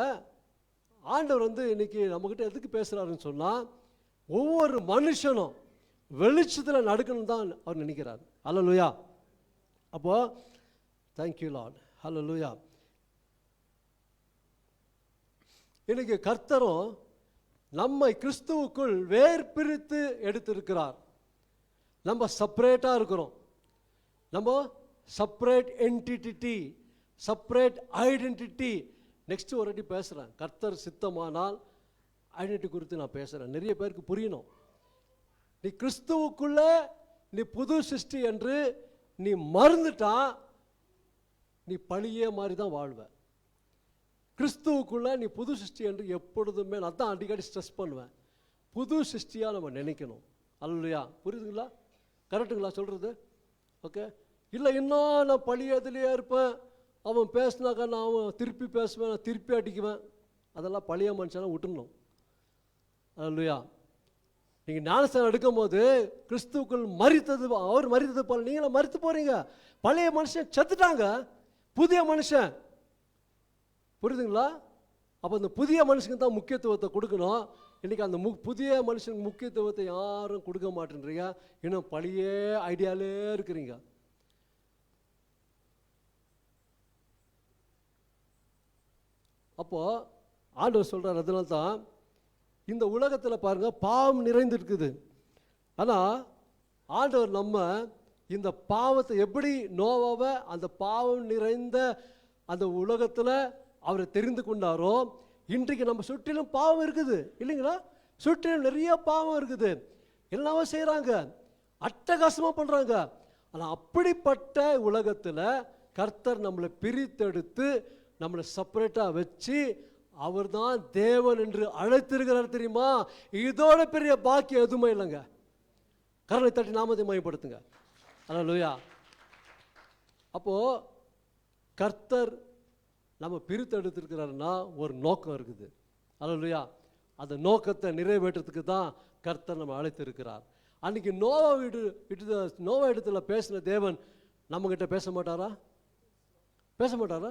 ஆண்டவர் வந்து இன்னைக்கு நம்மக்கிட்ட எதுக்கு பேசுகிறாருன்னு சொன்னால், ஒவ்வொரு மனுஷனும் வெளிச்சத்தில் நடக்கணும் தான் அவர் நினைக்கிறார். அல்லேலூயா. அப்போது தேங்க்யூ லார்ட். ஹல்லேலூயா. இன்னைக்கு கர்த்தரும் நம்மை கிறிஸ்துவுக்குள் வேர் பிரித்து எடுத்திருக்கிறார். நம்ம செப்பரேட்டாக இருக்கிறோம். நம்ம separate entity, separate identity. Next ஒரு வாட்டி பேசுகிறேன், கர்த்தர் சித்தமானால் ஐடென்டிட்டி குறித்து நான் பேசுகிறேன். நிறைய பேருக்கு புரியணும். நீ கிறிஸ்துவுக்குள்ள நீ புது சிருஷ்டி என்று நீ மறந்துட்டா நீ பழைய மாதிரி தான் வாழ்வ. கிறிஸ்துவுக்குள்ள நீ புது சிருஷ்டி என்று எப்பொழுதுமே, நான் தான் அடிக்கடி ஸ்ட்ரெஸ் பண்ணுவேன், புது சிருஷ்டியாக நம்ம நினைக்கணும். அல்லேலூயா. புரியுதுங்களா? கரெக்டுங்களா சொல்கிறது? ஓகே. இல்லை இன்னும் நான் பழையதுலேயே இருப்பேன், அவன் பேசினாக்கா நான் அவன் திருப்பி பேசுவேன், நான் திருப்பி அடிக்குவேன், அதெல்லாம் பழைய மனுஷனாக விட்டுணும். அல்லேலூயா. நீங்கள் ஞானஸ்தானம் எடுக்கும் போது கிறிஸ்துவுக்குள் மரித்தது, அவர் மரித்தது போல நீங்களும் மரித்து போகிறீங்க. பழைய மனுஷன் செத்துட்டாங்க, புதிய மனுஷன். புரியுதுங்களா? அப்போ அந்த புதிய மனுஷனுக்கு தான் முக்கியத்துவத்தை கொடுக்கணும். இன்றைக்கி அந்த புதிய மனுஷனுக்கு முக்கியத்துவத்தை யாரும் கொடுக்க மாட்டேன்றீங்க. இன்னும் பழைய ஐடியாலே இருக்கிறீங்க. அப்போது ஆண்டவர் சொல்கிறார், அதனால தான் இந்த உலகத்தில் பாருங்கள் பாவம் நிறைந்திருக்குது. ஆனால் ஆண்டவர் நம்ம இந்த பாவத்தை எப்படி நோவாவை அந்த பாவம் நிறைந்த அந்த உலகத்தில் அவரை தெரிந்து கொண்டாரோ, இன்றைக்கு நம்ம சுற்றிலும் பாவம் இருக்குது. இல்லைங்களா? சுற்றிலும் நிறைய பாவம் இருக்குது. எல்லாமே செய்கிறாங்க, அட்டகாசமாக பண்ணுறாங்க. ஆனால் அப்படிப்பட்ட உலகத்தில் கர்த்தர் நம்மளை பிரித்தெடுத்து நம்மளை செப்பரேட்டாக வச்சு அவர் தான் தேவன் என்று அழைத்திருக்கிறார். தெரியுமா? இதோட பெரிய பாக்கியம் எதுவுமே இல்லைங்க. கருணை தட்டி நாமத்தை மையப்படுத்துங்க. அல்லேலூயா. அப்போ கர்த்தர் நம்ம பிரித்து எடுத்துருக்கிறாருன்னா ஒரு நோக்கம் இருக்குது. அல்லேலூயா. அந்த நோக்கத்தை நிறைவேற்றத்துக்கு தான் கர்த்தர் நம்ம அழைத்திருக்கிறார். அன்னைக்கு நோவா இடத்துல பேசின தேவன் நம்மகிட்ட பேச மாட்டாரா? பேச மாட்டாரா?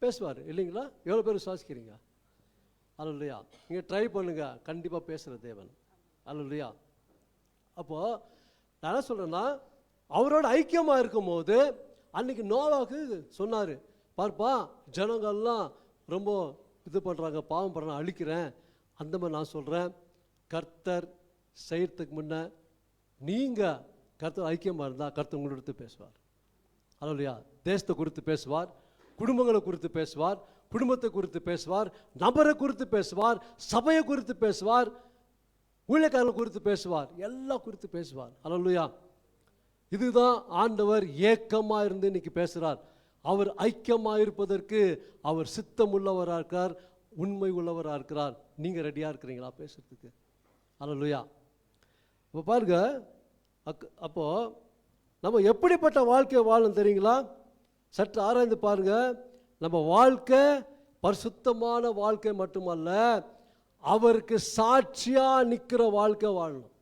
பேசுவார் இல்லைங்களா? எவ்வளோ பேர் விசுவாசிக்கிறீங்க? அல்லேலூயா. நீங்கள் ட்ரை பண்ணுங்க, கண்டிப்பாக பேசுகிற தேவன். அல்லேலூயா. அப்போது நான் என்ன சொல்கிறேன்னா, அவரோட ஐக்கியமாக இருக்கும் போது அன்னைக்கு நோவாவுக்கு சொன்னார், பார்ப்பா ஜனங்கள்லாம் ரொம்ப இது பண்ணுறாங்க, பாவம் பண்ணுறாங்க, அழிக்கிறேன். அந்த மாதிரி நான் சொல்கிறேன், கர்த்தர் செய்யறதுக்கு முன்ன நீங்கள் கர்த்தர் ஐக்கியமாக இருந்தால் கர்த்தர் உங்களோட பேசுவார். அல்லேலூயா. தேசத்தை குறித்து பேசுவார், குடும்பங்களை குறித்து பேசுவார், குடும்பத்தை குறித்து பேசுவார், நபரை குறித்து பேசுவார், சபையை குறித்து பேசுவார், ஊழியக்காரர்களை குறித்து பேசுவார், எல்லாம் குறித்து பேசுவார். அல்லேலூயா. இதுதான் ஆண்டவர் ஏக்கமாக இருந்து இன்னைக்கு பேசுகிறார். அவர் ஐக்கியமாக இருப்பதற்கு அவர் சித்தம் உள்ளவராக இருக்கிறார், உண்மை உள்ளவராக இருக்கிறார். நீங்கள் ரெடியாக இருக்கிறீங்களா பேசுறதுக்கு? அல்லேலூயா. இப்போ பாருங்க, அப்போது நம்ம எப்படிப்பட்ட வாழ்க்கை வாழணும் தெரியுங்களா? சற்று ஆராய்ந்து பாருங்க. நம்ம வாழ்க்கை பரிசுத்தமான வாழ்க்கை மட்டுமல்ல, அவருக்கு சாட்சியாக நிற்கிற வாழ்க்கை வாழணும்.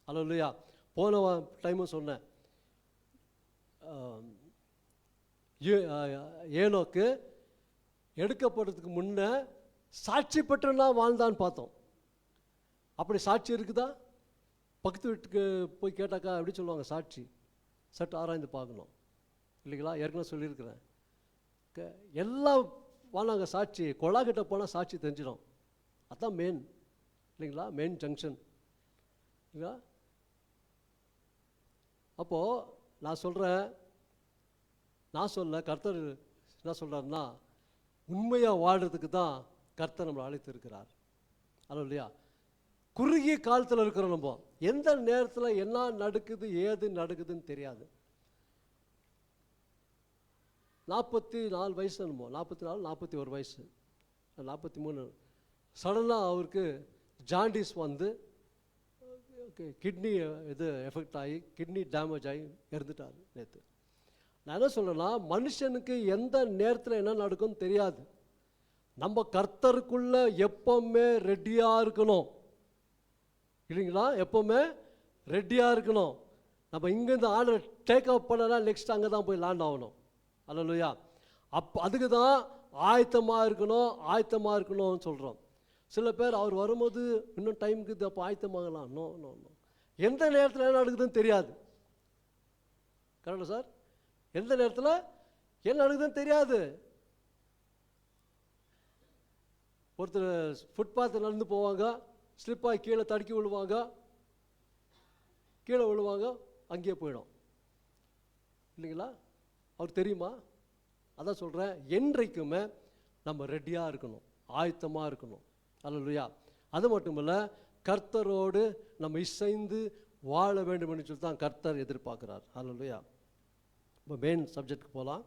அல்லேலூயா. போன டைமும் சொன்னேன், ஏனோக்கு எடுக்கப்படுறதுக்கு முன்ன சாட்சி பெற்றனா வாழ்ந்தான்னு பார்த்தோம். அப்படி சாட்சி இருக்குதா? பக்கத்து வீட்டுக்கு போய் கேட்டாக்கா எப்படி சொல்லுவாங்க சாட்சி? சற்று ஆராய்ந்து பார்க்கணும் இல்லைங்களா? ஏற்கனவே சொல்லியிருக்கிறேன், எல்லாம் வாங்க சாட்சி. கொலா கிட்ட போனால் சாட்சி தெரிஞ்சிடும். அதுதான் மெயின் இல்லைங்களா? மெயின் ஜங்ஷன் இல்லைங்களா? அப்போது நான் சொல்கிறேன், நான் சொல்ல கர்த்தர் என்ன சொல்கிறாருன்னா, உண்மையாக வாழ்கிறதுக்கு தான் கர்த்தர் நம்மளை அழைத்து இருக்கிறார். அல்லேலூயா. குறுகிய காலத்தில் இருக்கிறோம். நம்ம எந்த நேரத்தில் என்ன நடக்குது ஏது நடக்குதுன்னு தெரியாது. 44 வயசு என்னமோ, 44 41 வயசு, 43 சடனாக அவருக்கு ஜாண்டிஸ் வந்து கிட்னி இது எஃபெக்ட் ஆகி கிட்னி டேமேஜ் ஆகி இறந்துட்டார் நேற்று. நான் என்ன சொல்கிறேன்னா, மனுஷனுக்கு எந்த நேரத்தில் என்ன நடக்கும்னு தெரியாது. நம்ம கர்த்தருக்குள்ள எப்பவுமே ரெடியாக இருக்கணும் இல்லைங்களா? எப்பவுமே ரெடியாக இருக்கணும். நம்ம இங்கேருந்து ஆர்டர் டேக் அப் பண்ணனா நெக்ஸ்ட் அங்கே தான் போய் லேண்ட் ஆகணும். அல்லேலூயா. அதுக்கு தான் ஆயத்தமாக இருக்கணும்னு சொல்கிறோம். சில பேர் அவர் வரும்போது இன்னும் டைமுக்கு அப்போ ஆயத்தமாகலாம். No no no. எந்த நேரத்தில் என்ன நடக்குதுன்னு தெரியாது. கரெக்டா சார்? எந்த நேரத்தில் என்ன நடக்குதுன்னு தெரியாது. ஒருத்தர் ஃபுட்பாத்தில் நடந்து போவாங்க, ஸ்லிப்பாகி கீழே தடுக்கி விழுவாங்க, அங்கேயே போயிடும் இல்லைங்களா? அவர் தெரியுமா? அதான் சொல்கிறேன், என்றைக்குமே நம்ம ரெடியாக இருக்கணும், ஆயத்தமாக இருக்கணும். அல்லேலூயா. அது மட்டும் இல்லை, கர்த்தரோடு நம்ம இசைந்து வாழ வேண்டும் என்று சொல்லி தான் கர்த்தர் எதிர்பார்க்கிறார். அல்லேலூயா. இப்போ மெயின் சப்ஜெக்டுக்கு போகலாம்.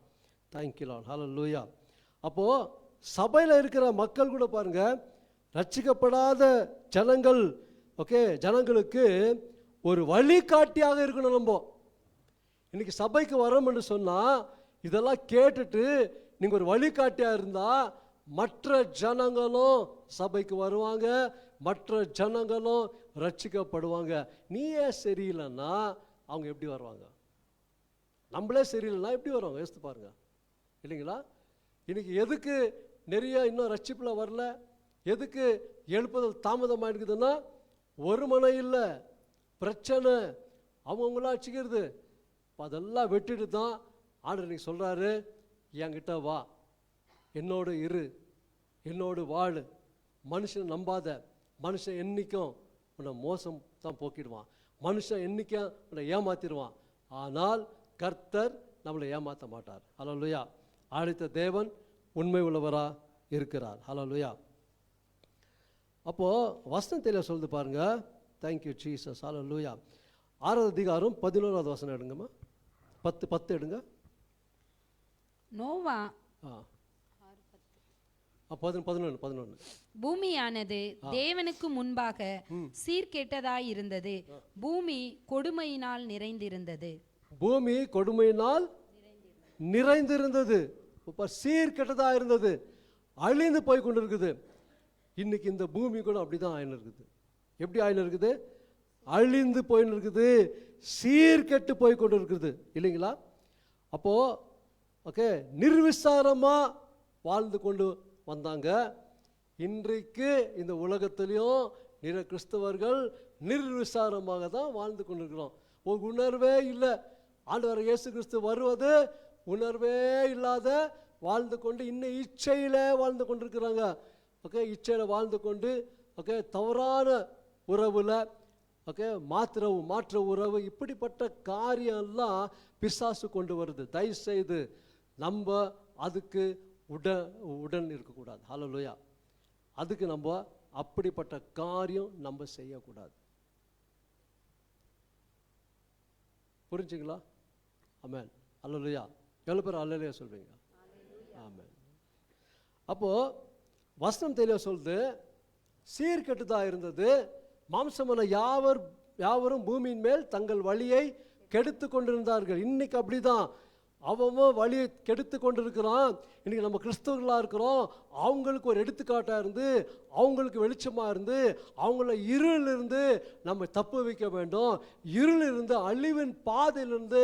Thank you Lord. அல்லேலூயா. அப்போது சபையில் இருக்கிற மக்கள் கூட பாருங்கள், ரட்சிக்கப்படாத ஜனங்கள் ஜனங்களுக்கு ஒரு வழிகாட்டியாக இருக்கணும். நம்ம இன்னைக்கு சபைக்கு வரோம் என்று சொன்னால் இதெல்லாம் கேட்டுட்டு நீங்கள் ஒரு வழிகாட்டியாக இருந்தால் மற்ற ஜனங்களும் சபைக்கு வருவாங்க, மற்ற ஜனங்களும் ரட்சிக்கப்படுவாங்க. நீயே சரியில்லைன்னா அவங்க எப்படி வருவாங்க? நம்மளே சரியில்லைன்னா எப்படி வருவாங்க? யோசித்து பாருங்க இல்லைங்களா? இன்னைக்கு எதுக்கு நிறைய இன்னும் ரட்சிப்பில் வரல, எதுக்கு எழுப்புதல் தாமதமாக இருக்குதுன்னா, ஒரு மனம் இல்லை, பிரச்சனை, அவங்களாம் வச்சுக்கிறது. அதெல்லாம் வெட்டிட்டு தான் ஆண்டவர் இன்னைக்கு சொல்கிறாரு, என்கிட்ட வா, என்னோடு இரு, என்னோடு வாழு. மனுஷன் நம்பாத. மனுஷன் என்றைக்கும் உன்னை மோசம் தான் போக்கிடுவான், மனுஷன் என்றைக்கும் உன்னை ஏமாத்திடுவான். ஆனால் கர்த்தர் நம்மளை ஏமாற்ற மாட்டார். அல்லேலூயா. அழைத்த தேவன் உண்மை உள்ளவராக இருக்கிறார். அல்லேலூயா. அப்போது வசனம் தெரிய சொல்லுது பாருங்க. Thank you Jesus. அல்லேலூயா. 6வது அதிகாரம் 11வது வசனம் எடுங்கம்மா. 10 எடுங்க. நோவா 11. பூமியானது தேவனுக்கு முன்பாக சீர்கெட்டதாயிருந்தது, பூமி கொடுமையினால் நிறைந்திருந்தது. பூமி கொடுமையினால் நிறைந்திருந்தது. இப்போ சீர்கெட்டதா இருந்தது, அழிந்து போய் கொண்டு இருக்குது. இன்னைக்கு இந்த பூமி கூட அப்படிதான் ஆயின்னு இருக்குது. எப்படி ஆயின்னு இருக்குது? அழிந்து போயின்னு இருக்குது, சீர்கெட்டு போய் கொண்டு இருக்குது, இல்லைங்களா? அப்போ ஓகே, நிர்விசாரமா வாழ்ந்து கொண்டு வந்தாங்க. இன்றைக்கு இந்த உலகத்திலையும் நிற கிறிஸ்தவர்கள் நிர்விசாரமாக தான் வாழ்ந்து கொண்டிருக்கிறோம். ஒரு உணர்வே இல்லை. ஆண்டவர் இயேசு கிறிஸ்து வருவது உணர்வே இல்லாத வாழ்ந்து கொண்டு இன்னும் இச்சையில வாழ்ந்து கொண்டிருக்கிறாங்க. ஓகே, இச்சையில வாழ்ந்து கொண்டு ஓகே, தவறான உறவுல ஓகே, மாற்ற உறவு, இப்படிப்பட்ட காரியம்லாம் பிசாசு கொண்டு வருது. தயவு செய்து நம்ம அதுக்கு உடன் இருக்கக்கூடாது. ஹல்லேலூயா. அதுக்கு நம்ம அப்படிப்பட்ட காரியம் நம்ம செய்யக்கூடாது. புரிஞ்சுங்களா? ஆமென். ஹல்லேலூயா. எவ்வளோ பேர் ஹல்லேலூயா சொல்றீங்க? ஆமென். அப்போ வசனம் தெளிவா சொல்லுது, சீர்கெட்டுதா இருந்தது, மாம்சமான யாவரும் பூமியின் மேல் தங்கள் வழியை கெடுத்து கொண்டிருந்தார்கள். இன்னைக்கு அப்படிதான், அவன் வழியை கெடுத்து கொண்டிருக்கிறான். இன்னைக்கு நம்ம கிறிஸ்தவர்களாக இருக்கிறோம், அவங்களுக்கு ஒரு எடுத்துக்காட்டாக இருந்து, அவங்களுக்கு வெளிச்சமாக இருந்து, அவங்கள இருளிலிருந்து நம்ம தப்பு வைக்க வேண்டும். இருளிலிருந்து, அழிவின் பாதையிலிருந்து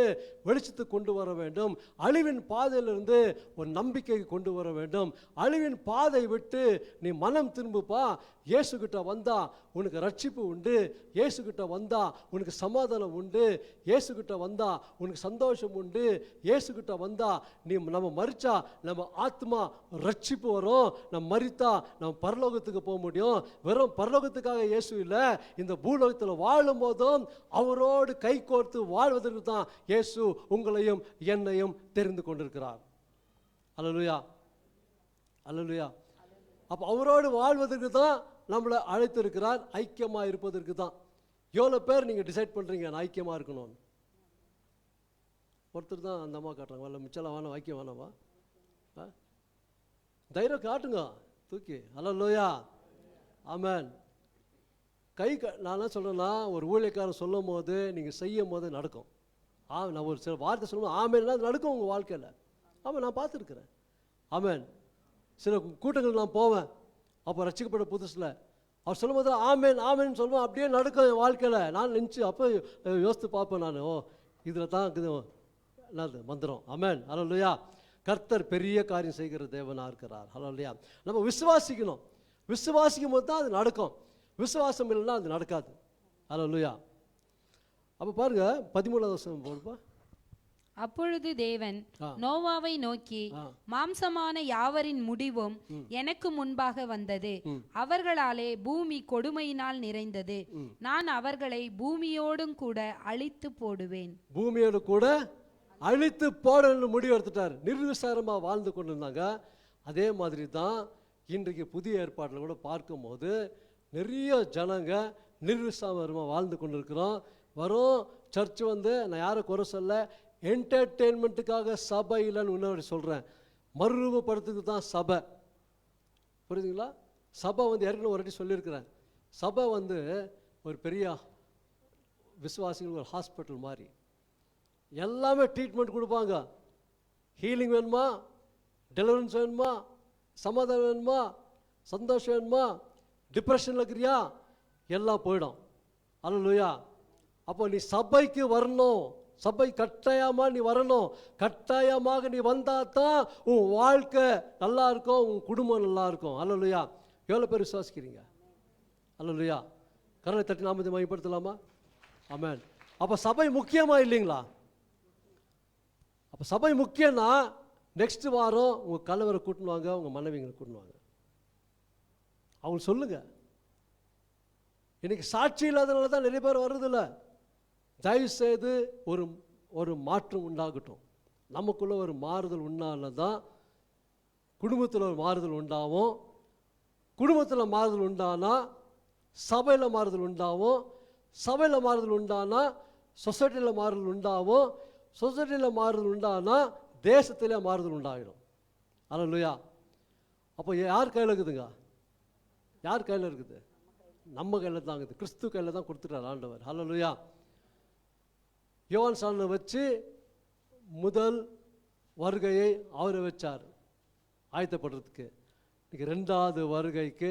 வெளிச்சத்தை கொண்டு வர வேண்டும். அழிவின் பாதையிலிருந்து ஒரு நம்பிக்கையை கொண்டு வர வேண்டும். அழிவின் பாதை விட்டு நீ மனம் திரும்புப்பா. இயேசுகிட்ட வந்தா உனக்கு ரட்சிப்பு உண்டு. இயேசுகிட்ட வந்தா உனக்கு சமாதானம் உண்டு. இயேசுகிட்ட வந்தா உனக்கு சந்தோஷம் உண்டு. இயேசுகிட்ட வந்தா நம்ம மரிச்சா நம்ம ஆத்மா ரட்சிப்பு வரும். நம்ம மரித்தா நம்ம பரலோகத்துக்கு போக முடியும். வெறும் பரலோகத்துக்காக இயேசு இல்லை, இந்த பூலோகத்தில் வாழும் போதும் அவரோடு கை கோர்த்து வாழ்வதற்கு தான் இயேசு உங்களையும் என்னையும் தெரிந்து கொண்டிருக்கிறார். அல்லேலூயா, அல்லேலூயா. அப்போ அவரோடு வாழ்வதற்கு தான் நம்மளை அழைத்திருக்கிறார், ஐக்கியமாக இருப்பதற்கு தான். எவ்வளோ பேர் நீங்கள் டிசைட் பண்ணுறீங்க நான் ஐக்கியமாக இருக்கணும்னு? ஒருத்தர் தான் அந்த அம்மா காட்டுறாங்க, வரல மிச்சலாம் வேணாம், ஐக்கியம் வேணாமா? தைரியம் காட்டுங்க தூக்கி. அல்லேலூயா, ஆமென். நான் என்ன சொல்கிறேன்னா, ஒரு ஊழியக்காரன் சொல்லும் போது நீங்கள் செய்யும் போது நடக்கும். நான் ஒரு சில வார்த்தை சொல்லுவோம், ஆமென்னா நடக்கும் உங்கள் வாழ்க்கையில். ஆமாம், நான் பார்த்துருக்குறேன். ஆமென். சில கூட்டங்கள் நான் போவேன், அப்போ ரட்சிக்கப்பட்ட புதுசில் அவர் சொல்லும் போது ஆமென் ஆமென்னு சொல்லுவேன், அப்படியே நடக்கும் என் வாழ்க்கையில். நான் நினச்சி அப்போ யோசித்து பார்ப்பேன், நான் ஓ இதில் தான் இருக்குது என்னது மந்திரம். ஆமென். அல்லேலூயா. கர்த்தர் பெரிய காரியம் செய்கிற தேவனாக இருக்கிறார். அல்லேலூயா. நம்ம விசுவாசிக்கணும். விசுவாசிக்கும் போது தான் அது நடக்கும். விசுவாசம் இல்லைன்னா அது நடக்காது. அல்லேலூயா. அப்போ பாருங்க 13வது வசனம் போடுப்பா. அப்பொழுது தேவன் நோவாவை நோக்கி, மாம்சமான யாவரின் முடிவும் எனக்கு முன்பாக வந்தது. அவர்களாலே பூமி கொடுமையினால் நிறைந்தது. நான் அவர்களை பூமியோடும் கூட அழித்து போடுவேன். பூமியோடு கூட அழித்து போடணும்னு முடிவு எடுத்துட்டார். நிர்விசாரமா வாழ்ந்து கொண்டிருந்தாங்க. அதே மாதிரி தான் இன்றைக்கு புதிய ஏற்பாட்டில் கூட பார்க்கும்போது நிறைய ஜனங்க நிர்விசாரமாக வாழ்ந்து கொண்டிருக்கிறோம். வரும் சர்ச் வந்து, நான் யாரை குறை சொல்ல, என்டர்டெயின்மெண்ட்டுக்காக சபை இல்லைன்னு இன்னொரு சொல்கிறேன், மறுரூபப்படுத்துக்கு தான் சபை. புரியுதுங்களா? சபை வந்து ஏற்கனவே ஒரு வாட்டி சொல்லியிருக்கிறேன், சபை வந்து ஒரு பெரிய விசுவாசிகள் ஒரு ஹாஸ்பிட்டல் மாதிரி. எல்லாமே ட்ரீட்மெண்ட் கொடுப்பாங்க. ஹீலிங் வேணுமா, டெலிவரன்ஸ் வேணுமா, சமாதானம் வேணுமா, சந்தோஷம் வேணுமா, டிப்ரெஷனில் இருக்கிறியா, எல்லாம் போயிடும். அல்லேலூயா. அப்போ நீ சபைக்கு வரணும். சபை கட்டாயமாக நீ வரணும். கட்டாயமாக நீ வந்தால் தான் உன் வாழ்க்கை நல்லா இருக்கும், உன் குடும்பம் நல்லா இருக்கும். அல்லேலூயா. எவ்வளோ பேர் விசுவாசிக்கிறீங்க? அல்லேலூயா. கரலை தட்டி நாமத்தை மையப்படுத்தலாமா? ஆமென். அப்போ சபை முக்கியமா இல்லைங்களா? அப்போ சபை முக்கியம்னா நெக்ஸ்ட் வாரம் உங்கள் கணவரை கூட்டின்னு வாங்க, உங்கள் மனைவிங்களை கூட்டின்னு வாங்க, அவங்க சொல்லுங்க. இன்னைக்கு சாட்சி இல்லாதனால தான் நிறைய பேர் வர்றதில்ல. தயவுசெய்து ஒரு மாற்றம் உண்டாகட்டும். நமக்குள்ள ஒரு மாறுதல் உண்டான தான் குடும்பத்தில் ஒரு மாறுதல் உண்டாகும். குடும்பத்தில் மாறுதல் உண்டானா சபையில் மாறுதல் உண்டாகும். சபையில் மாறுதல் உண்டானா சொசைட்டியில் மாறுதல் உண்டாகும். சொசைட்டியில் மாறுதல் உண்டானா தேசத்திலே மாறுதல் உண்டாகிடும். அல்லேலூயா. அப்போ யார் கையில் இருக்குதுங்க? யார் கையில் இருக்குது? நம்ம கையில் தான் இருக்குது. கிறிஸ்து கையில் தான் கொடுத்துட்டார் ஆண்டவர். அல்லேலூயா. யோவான் சாணனை வச்சு முதல் வருகையை அவரை வச்சார். ஆயத்தப்படுறதுக்கு. இன்னைக்கு 2வது வருகைக்கு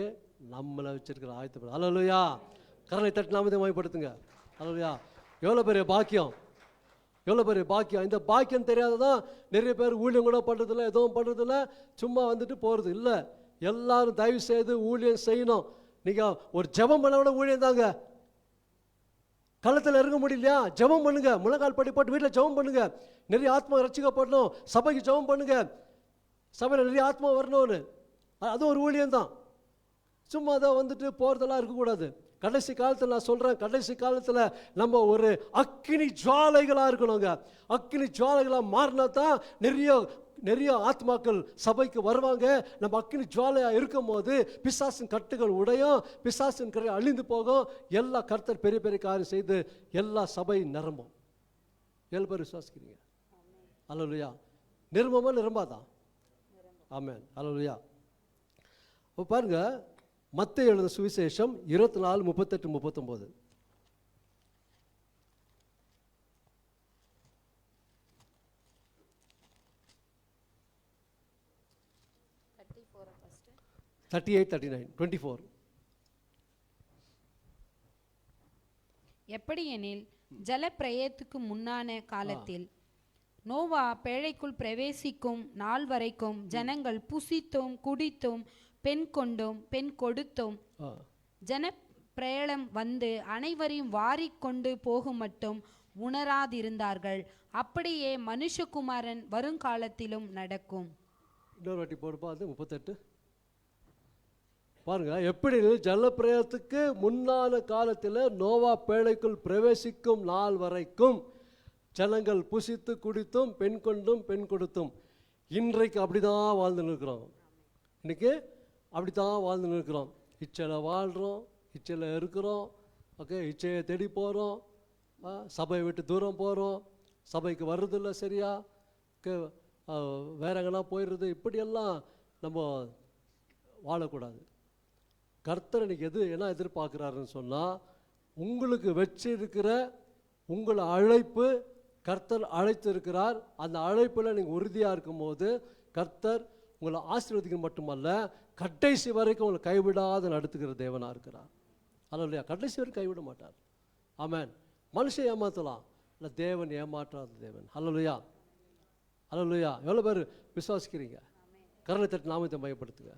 நம்மளை வச்சிருக்கிற ஆயத்தப்படு. அல்லேலூயா. கரலை தட்டி நாமத்தை மகிமைப்படுத்துங்க. அல்லேலூயா. எவ்வளோ பெரிய பாக்கியம், எவ்வளோ பெரிய பாக்கியம். இந்த பாக்கியம் தெரியாததான் நிறைய பேர் ஊழியம் கூட பண்ணுறதில்ல, எதுவும் பண்ணுறதில்ல, சும்மா வந்துட்டு போகிறது இல்லை. எல்லாரும் தயவு செய்து ஊழியம் செய்யணும். நீங்கள் ஒரு ஜெபம் பண்ண விட ஊழியம் தாங்க. களத்தில் இருக்க முடியலையா, ஜெபம் பண்ணுங்க. முழங்கால் படி போட்டு வீட்டில் ஜெபம் பண்ணுங்க. நிறைய ஆத்மா ரட்சிக்கப்படணும், சபைக்கு ஜெபம் பண்ணுங்க. சபையில் நிறைய ஆத்மா வரணும்னு, அது ஒரு ஊழியம் தான். சும்மா அதை வந்துட்டு போகிறதெல்லாம் இருக்கக்கூடாது. கடைசி காலத்தில் நான் சொல்கிறேன், கடைசி காலத்தில் நம்ம ஒரு அக்கினி ஜுவாலைகளாக இருக்கணுங்க. அக்கினி ஜுவாலைகளாக மாறினா தான் நிறைய ஆத்மாக்கள் சபைக்கு வருவாங்க. நம்ம அக்கினி ஜுவாலையாக இருக்கும் போது பிசாசின் கட்டுகள் உடையும், பிசாசின் கரை அழிந்து போகும். எல்லா கர்த்தர் பெரிய பெரிய காரியம் செய்து எல்லா சபை நிரம்பும். 7 பேர் விசுவாசிக்கிறீங்க? அல்லேலூயா. நிரம்பமா நிரம்பாதான்? ஆமென். அல்லேலூயா. இப்போ பாருங்க, மத்தேயு எழுதின சுவிசேஷம் 24, 38, 39. first. 38, 39, 24. எப்படியெனில் ஜலப்பிரயத்துக்கு முன்னான காலத்தில் நோவா பேழைக்குள் பிரவேசிக்கும் நாள் வரைக்கும் ஜனங்கள் புசித்தும் குடித்தும் பெண் கொண்டும் பெண் கொடுத்தும் ஜன பிரளயம் வந்து அனைவரையும் வாரிக்கொண்டு போகும் மட்டும் உணராதிருந்தார்கள். அப்படியே மனுஷகுமாரன் வருங்காலத்திலும் நடக்கும். இன்னொரு வாட்டி போடுப்பா, அது 38. பாருங்க, எப்படி ஜலப்பிரயத்துக்கு முன்னான காலத்தில் நோவா பேழைக்குள் பிரவேசிக்கும் நாள் வரைக்கும் ஜனங்கள் புசித்து குடித்தும் பெண் கொண்டும் பெண் கொடுத்தும். இன்றைக்கு அப்படிதான் வாழ்ந்து நிற்கிறோம். இன்னைக்கு அப்படித்தான் வாழ்ந்து நிற்கிறோம். இச்சையில் வாழ்கிறோம், இச்சையில் இருக்கிறோம். ஓகே, இச்சையை தேடி போகிறோம், சபையை விட்டு தூரம் போகிறோம், சபைக்கு வர்றதில்லை சரியா, வேற எங்கன்னா போயிடுறது. இப்படியெல்லாம் நம்ம வாழக்கூடாது. கர்த்தர் இன்னைக்கு என்ன எதிர்பார்க்குறாருன்னு சொன்னால், உங்களுக்கு வச்சிருக்கிற உங்களை அழைப்பு கர்த்தர் அழைத்திருக்கிறார். அந்த அழைப்பில் நீங்கள் உறுதியாக இருக்கும்போது கர்த்தர் உங்களை ஆசீர்வதிக்க மட்டுமல்ல, கடைசி வரைக்கும் உங்களை கைவிடாத நடத்துகிற தேவனாக இருக்கிறார். அல்லேலூயா. கடைசி வரைக்கும் கைவிட மாட்டார். ஆமென். மனுஷன் ஏமாற்றலாம், இல்லை தேவன் ஏமாற்றாத தேவன். அல்லேலூயா. அல்லேலூயா. எவ்வளோ பேர் விசுவாசிக்கிறீங்க? கரலை தட்டி நாமத்தை மையப்படுத்துங்க.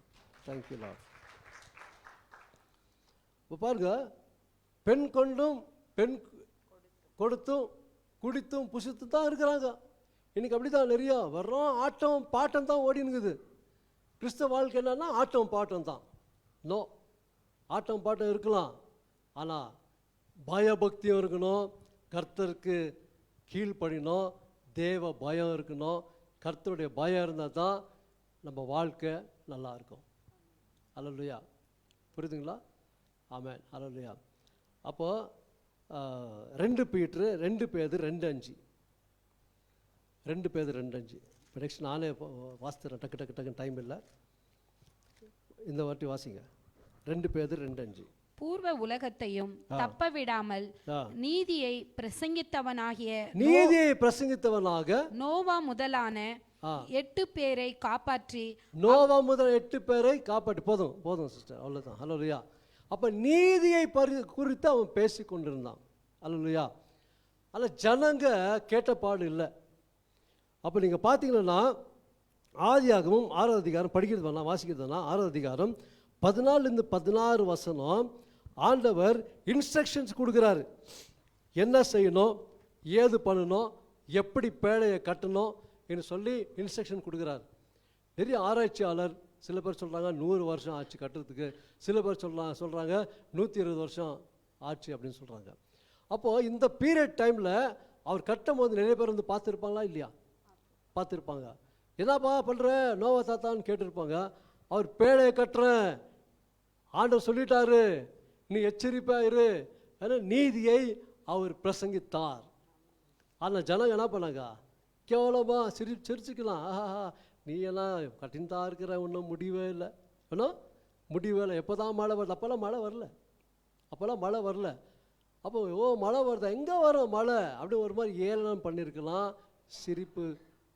Thank you Lord. இப்போ பாருங்க, பெண் கொண்டும் பெண் கொடுத்தும் குடித்தும் புசித்து தான் இருக்கிறாங்க. இன்னைக்கு அப்படி தான் நிறையா வர்றோம். ஆட்டம் பாட்டம் தான் ஓடினுக்குது. கிறிஸ்தவ வாழ்க்கை என்னன்னா ஆட்டம் பாட்டம் தான். நோ, ஆட்டம் பாட்டம் இருக்கலாம், ஆனால் பயபக்தியும் இருக்கணும், கர்த்தருக்கு கீழ்ப்படினோம், தேவ பயம் இருக்கணும். கர்த்தருடைய பயம் இருந்தால் தான் நம்ம வாழ்க்கை நல்லா இருக்கும். அல்லேலூயா. புரியுதுங்களா? ஆமென். அல்லேலூயா. அப்போது 2 Peter 2 Peter 2:5. 2 Peter 2:5. இப்போ நெக்ஸ்ட் நானே வாசித்துறேன், டக்கு டக்கு டக்குன்னு டைம் இல்லை. இந்த வாட்டி வாசிங்க. 2 Peter 2:5. பூர்வ உலகத்தையும் தப்ப விடாமல் நீதியை பிரசங்கித்தவனாக நோவா முதலான 8 பேரை காப்பாற்றி. நோவா முதல் 8 பேரை காப்பாற்றி. போதும் போதும் சிஸ்டர், அவ்வளோதான். அல்லேலூயா. அப்போ நீதியை குறித்து அவன் பேசி கொண்டிருந்தான். அல்லேலூயா. அதில் ஜனங்க கேட்டப்பாடு இல்லை. அப்போ நீங்கள் பார்த்தீங்கன்னா ஆதியாகமும் 6வது அதிகாரம் படிக்கிறது வேணாம், வாசிக்கிறது வேணாம். 6வது அதிகாரம் 14 - 16 வசனம் ஆண்டவர் இன்ஸ்ட்ரக்ஷன்ஸ் கொடுக்குறாரு. என்ன செய்யணும், ஏது பண்ணணும், எப்படி பேழையை கட்டணும் என்று சொல்லி இன்ஸ்ட்ரக்ஷன் கொடுக்குறாரு. நிறைய ஆராய்ச்சியாளர் சில பேர் சொல்கிறாங்க 100 வருஷம் ஆச்சு கட்டுறதுக்கு, சில பேர் சொல்கிறாங்க 120 வருஷம் ஆச்சு அப்படின்னு சொல்கிறாங்க. அப்போது இந்த பீரியட் டைமில் அவர் கட்டும் போது நிறைய பேர் வந்து பார்த்துருப்பாங்களா இல்லையா? பார்த்துருப்பாங்க. என்னப்பா பண்ணுற நோவா தாத்தான்னு கேட்டிருப்பாங்க. அவர் பேழையை கட்டுறேன், ஆண்டவர் சொல்லிட்டாரு, நீ எச்சரிப்பாக இரு. ஏன்னா நீதியை அவர் பிரசங்கித்தார். ஆனால் ஜனங்க என்ன பண்ணாங்க? கேவலமாக சிரிச்சுக்கலாம். ஆஹா, நீ எல்லாம் கட்டின்தா இருக்கிற, ஒன்றும் முடிவே இல்லை, ஒன்றும் முடிவே இல்லை. எப்போ தான் மழை வருது? அப்போல்லாம் மழை வரல, அப்போல்லாம் மழை வரல. அப்போ மழை வருதா? எங்கே வரும் மழை? அப்படி ஒரு மாதிரி ஏளனம் பண்ணியிருக்கலாம், சிரிப்பு,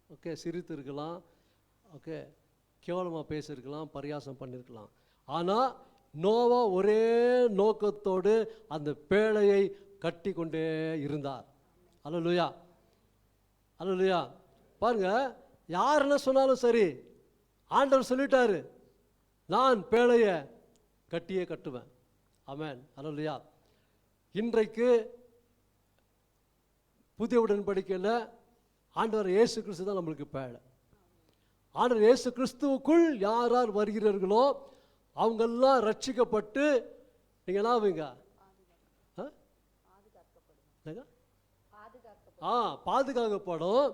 ஓகே, சிரித்து இருக்கலாம், ஓகே, கேவலமாக பேசியிருக்கலாம், பரியாசம் பண்ணியிருக்கலாம். ஆனால் நோவா ஒரே நோக்கத்தோடு அந்த பேழையை கட்டி கொண்டே இருந்தார். அல்லேலூயா, அல்லேலூயா. பாருங்க, யார் என்ன சொன்னாலும் சரி, ஆண்டவர் சொல்லிட்டாரு, நான் பேழையை கட்டியே கட்டுவேன். ஆமென், அல்லேலூயா. இன்றைக்கு புதிய உடன்படிக்கையில் ஆண்டவர் இயேசு கிறிஸ்து தான் நம்மளுக்கு பேழை. ஆண்டவர் இயேசு கிறிஸ்துவுக்குள் யார் யார் வருகிறார்களோ அவங்கெல்லாம் ரட்சிக்கப்பட்டு நீங்கள் என்ன ஆவீங்க? பாதுகாக்கப்படும்.